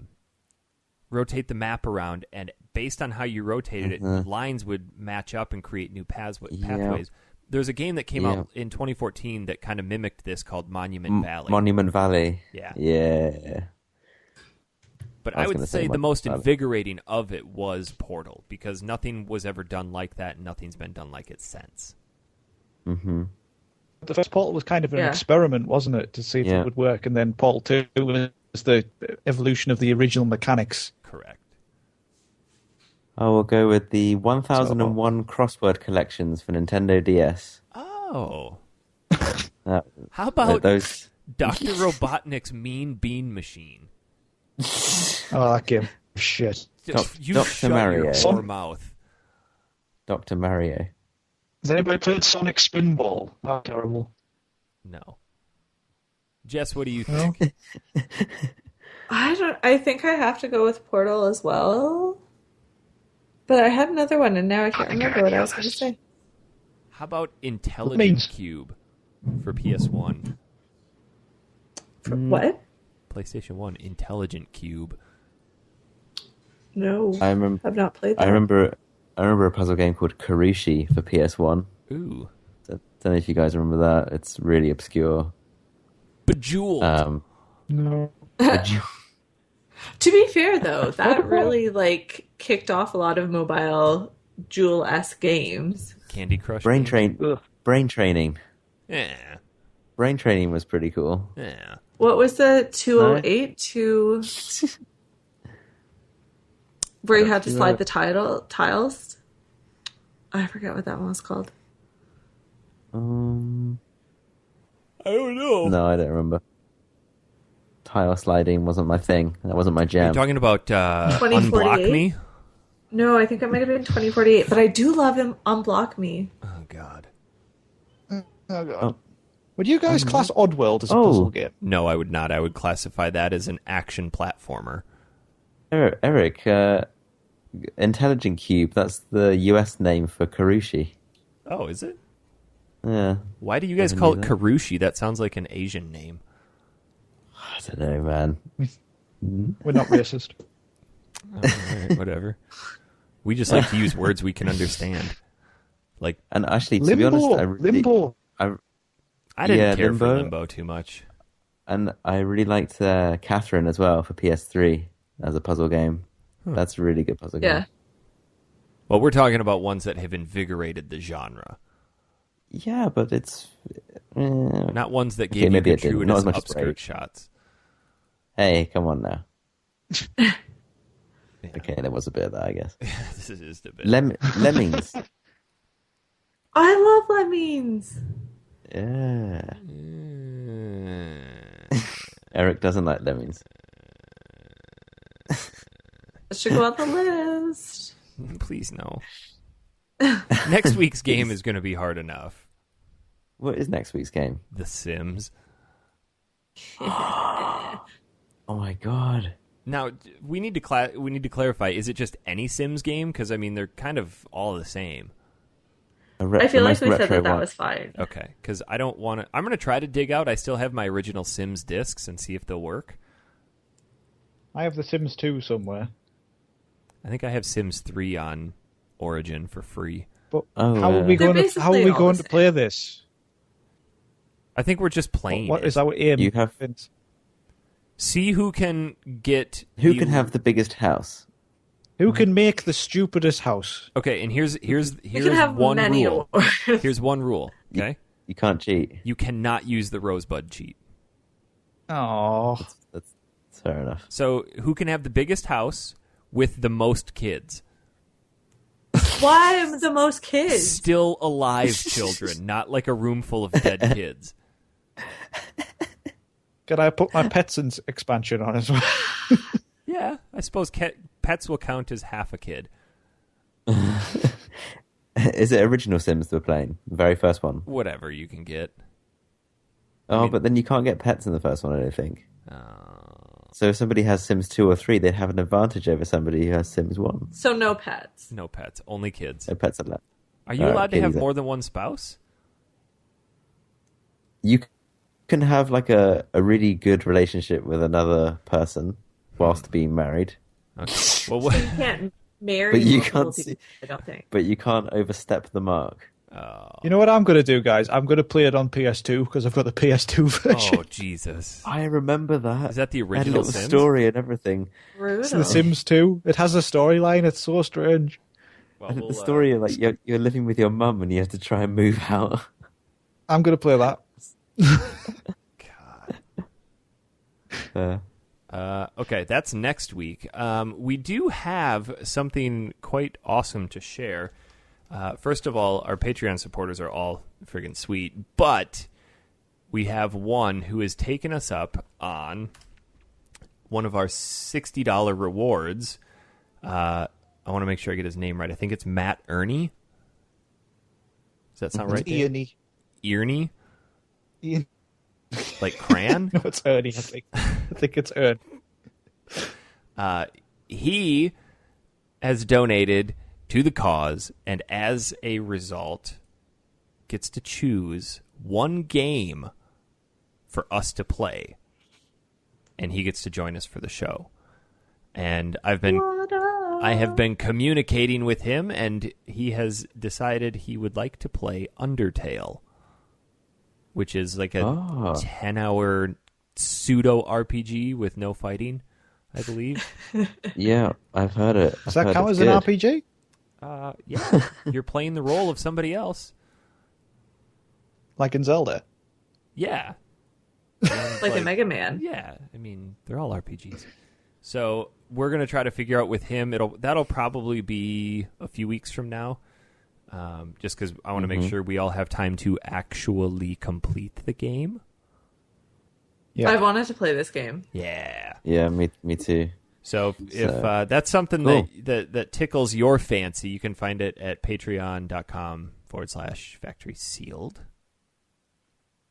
map around, and based on how you rotated it, lines would match up and create new pathways. There's a game that came out in 2014 that kind of mimicked this called Monument Valley. Monument Valley. Yeah. Yeah. But I I was would gonna say say the most Monument invigorating of it was Portal, because nothing was ever done like that, and nothing's been done like it since. Mm-hmm. The first Portal was kind of an Yeah. experiment, wasn't it, to see if it would work, and then Portal 2 was the evolution of the original mechanics. Correct. I will go with the 1001 crossword collections for Nintendo DS. Oh. That- How about those? Dr. Robotnik's Mean Bean Machine? Oh, that game. Shit. You Dr. shut Mario. your poor mouth. Dr. Mario. Has anybody played Sonic Spinball? That's terrible. No. Jess, what do you think? I think I have to go with Portal as well. But I had another one, and now I can't remember what I was going to say. How about Intelligent means- Cube for PS1? For what? PlayStation 1, Intelligent Cube. No, I remember. I've not played that. I remember a puzzle game called Karushi for PS1. Ooh. Don't know if you guys remember that. It's really obscure. Bejeweled. No. To be fair, though, that really kicked off a lot of mobile Jewel-esque games. Candy Crush. Brain games? training. Yeah. Brain training was pretty cool. Yeah. What was the 208 where you had to slide the tiles? I forget what that one was called. I don't know. No, I don't remember. Tile sliding wasn't my thing. That wasn't my Are jam. you talking about 2048? Unblock Me? No, I think it might have been 2048, but I do love him Unblock Me. Oh, God. Oh, God. Would you guys class Oddworld as a puzzle game? No, I would not. I would classify that as an action platformer. Eric, Intelligent Cube, that's the US name for Karushi. Oh, is it? Yeah. Why do you guys Never call knew it that. Karushi? That sounds like an Asian name. I don't know, man. We're not racist. All right, whatever. We just like to use words we can understand. Like, And actually, to Limbo. be honest, Limbo. I didn't Yeah, care for Limbo. Limbo too much. And I really liked Catherine as well for PS3 as a puzzle game. That's a really good puzzle Yeah. game. Well, we're talking about ones that have invigorated the genre, Yeah, but it's... not ones that Okay, gave maybe you it didn't. Not gratuitous as much as upskirt Braid. shots. Hey, come on now. Yeah. Okay, there was a bit of that, I guess. This is the bit. Lemmings. I love Lemmings. Yeah. Eric doesn't like lemmings. It should go on the list. Please no. Next week's game is going to be hard enough. What is next week's game? The Sims. Oh my god. Now we need to clarify. Is it just any Sims game? Because I mean, they're kind of all the same. I feel like we said that was fine. Okay, because I don't want to. I'm going to try to dig out. I still have my original Sims discs and see if they'll work. I have The Sims 2 somewhere. I think I have Sims 3 on Origin for free. But Oh, how are we They're going to basically all the play this? I think we're just playing. What it. is our aim? You have- Vince? See who can get Who the- can have the biggest house? Who can make the stupidest house? Okay, and here's You can have one many rule. awards. Here's one rule. Okay, You can't cheat. you cannot use the Rosebud cheat. Oh, That's fair enough. So who can have the biggest house with the most kids? Why am the most kids? Still alive children, not like a room full of dead kids. can I put my Petsons expansion on as well? Yeah, I suppose pets will count as half a kid. Is it original Sims we're playing? The very first one? Whatever you can get. Oh, but then you can't get pets in the first one, I don't think. Oh. So if somebody has Sims 2 or 3, they'd have an advantage over somebody who has Sims 1. So no pets. No pets, only kids. No pets allowed. Are you allowed to have more than one spouse? You can have like a really good relationship with another person whilst being married, Okay. Well, You can't marry But you multiple can't people, see- I don't think. but you can't overstep the mark. You know what I'm going to do, guys? I'm going to play it on PS2 because I've got the PS2 version. oh Jesus! I remember that. Is that the It had a original little Sims? story and everything. Brutal. It's The Sims 2. It has a storyline. It's so strange. Well, And we'll, the story, like you're living with your mum and you have to try and move out. I'm going to play that. God. Okay, that's next week. We do have something quite awesome to share. First of all, our Patreon supporters are all friggin' sweet, but we have one who has taken us up on one of our $60 rewards. I want to make sure I get his name right. I think it's Matt Ernie. Does that sound right? Ian. Ernie? Ian. Like Cran? No, it's Ernie, I think. I think it's Ernie. He has donated to the cause, and as a result, gets to choose one game for us to play, and he gets to join us for the show. And I have been communicating with him, and he has decided he would like to play Undertale, which is like a 10-hour pseudo RPG with no fighting, I believe. Yeah, I've heard it. Does that count as an RPG? Yeah, you're playing the role of somebody else. Like in Zelda? Yeah. Like a Mega Man. Yeah, I mean, they're all RPGs. So we're going to try to figure out with him. That'll probably be a few weeks from now, just because I want to make sure we all have time to actually complete the game. Yeah. I wanted to play this game. Yeah. Yeah, me too. So if that's something cool. that tickles your fancy, you can find it at patreon.com/factory sealed.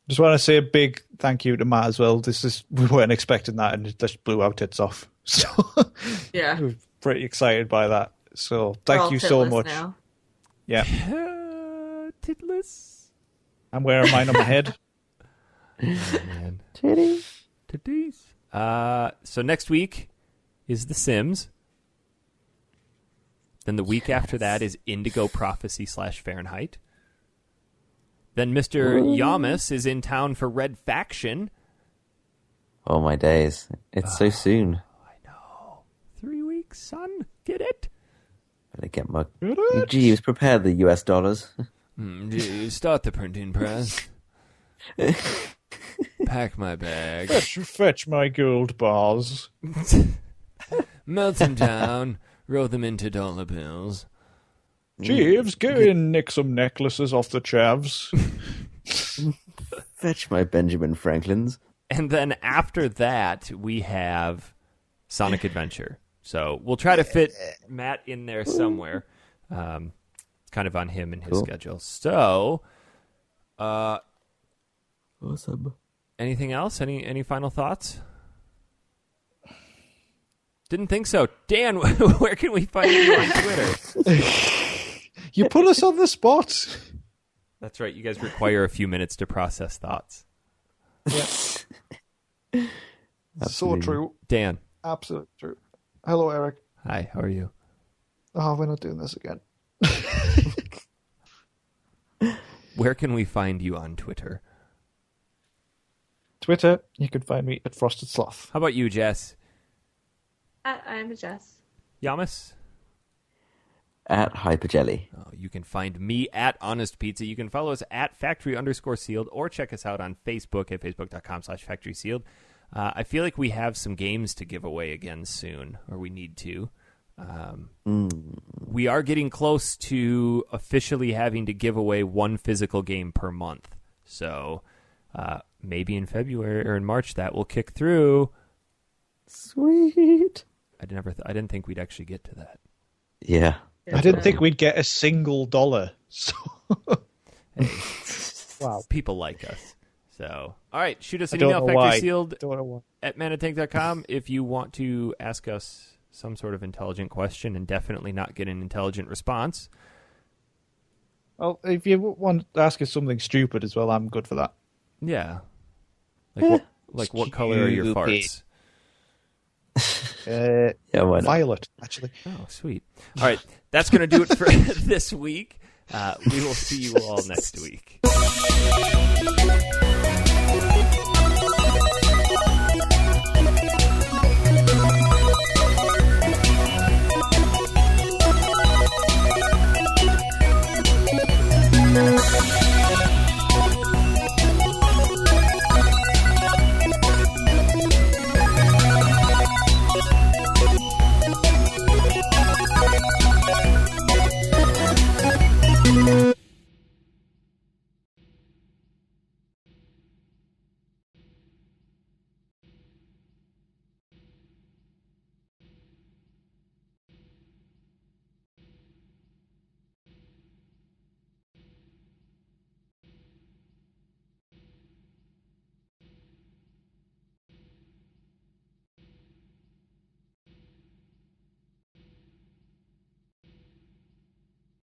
Just want to say a big thank you to Matt as well. We weren't expecting that, and it just blew our tits off. So Yeah. we're pretty excited by that. So We're thank all you so titless much. now. Yeah, Titless. I'm wearing mine on my head. Oh, man. Titties. Titties. So next week is The Sims. Then the week after that is Indigo Prophecy /Fahrenheit. Then Mr. Yamas is in town for Red Faction. Oh, my days. It's so soon. I know. 3 weeks, son. Get it? Better get my... Get it? Jeeves, prepare the US dollars. Start the printing press. Pack my bag. Fetch my gold bars. Melt them down. Roll them into dollar bills. Jeeves, go and nick some necklaces off the chavs. Fetch my Benjamin Franklins. And then after that, we have Sonic Adventure. So we'll try to fit Matt in there somewhere. It's kind of on him and his schedule. So, Awesome. anything else? Any final thoughts? Didn't think so. Dan, where can we find you on Twitter? You put us on the spot. That's right. You guys require a few minutes to process thoughts. Yeah. So true. Dan. Absolutely true. Hello, Eric. Hi, how are you? Oh, we're not doing this again. Where can we find you on Twitter? Twitter, you can find me at Frosted Sloth. How about you, Jess? I'm Jess. Yamas? At Hyperjelly. Oh, you can find me at Honest Pizza. You can follow us at Factory_Sealed or check us out on Facebook at facebook.com/Factory Sealed. I feel like we have some games to give away again soon, or we need to. We are getting close to officially having to give away one physical game per month. So maybe in February or in March that will kick through. Sweet. I didn't think we'd actually get to that. Yeah. I didn't think we'd get a single dollar. So Hey, wow. people like us. So, all right, shoot us I an don't email, know why. factorysealed Don't know why. at manatank.com if you want to ask us some sort of intelligent question and definitely not get an intelligent response. Well, if you want to ask us something stupid as well, I'm good for that. Yeah. What color are your Stupid. farts? Yeah, why not? Violet, actually. Oh, sweet. All right, that's going to do it for this week. We will see you all next week. Thank you.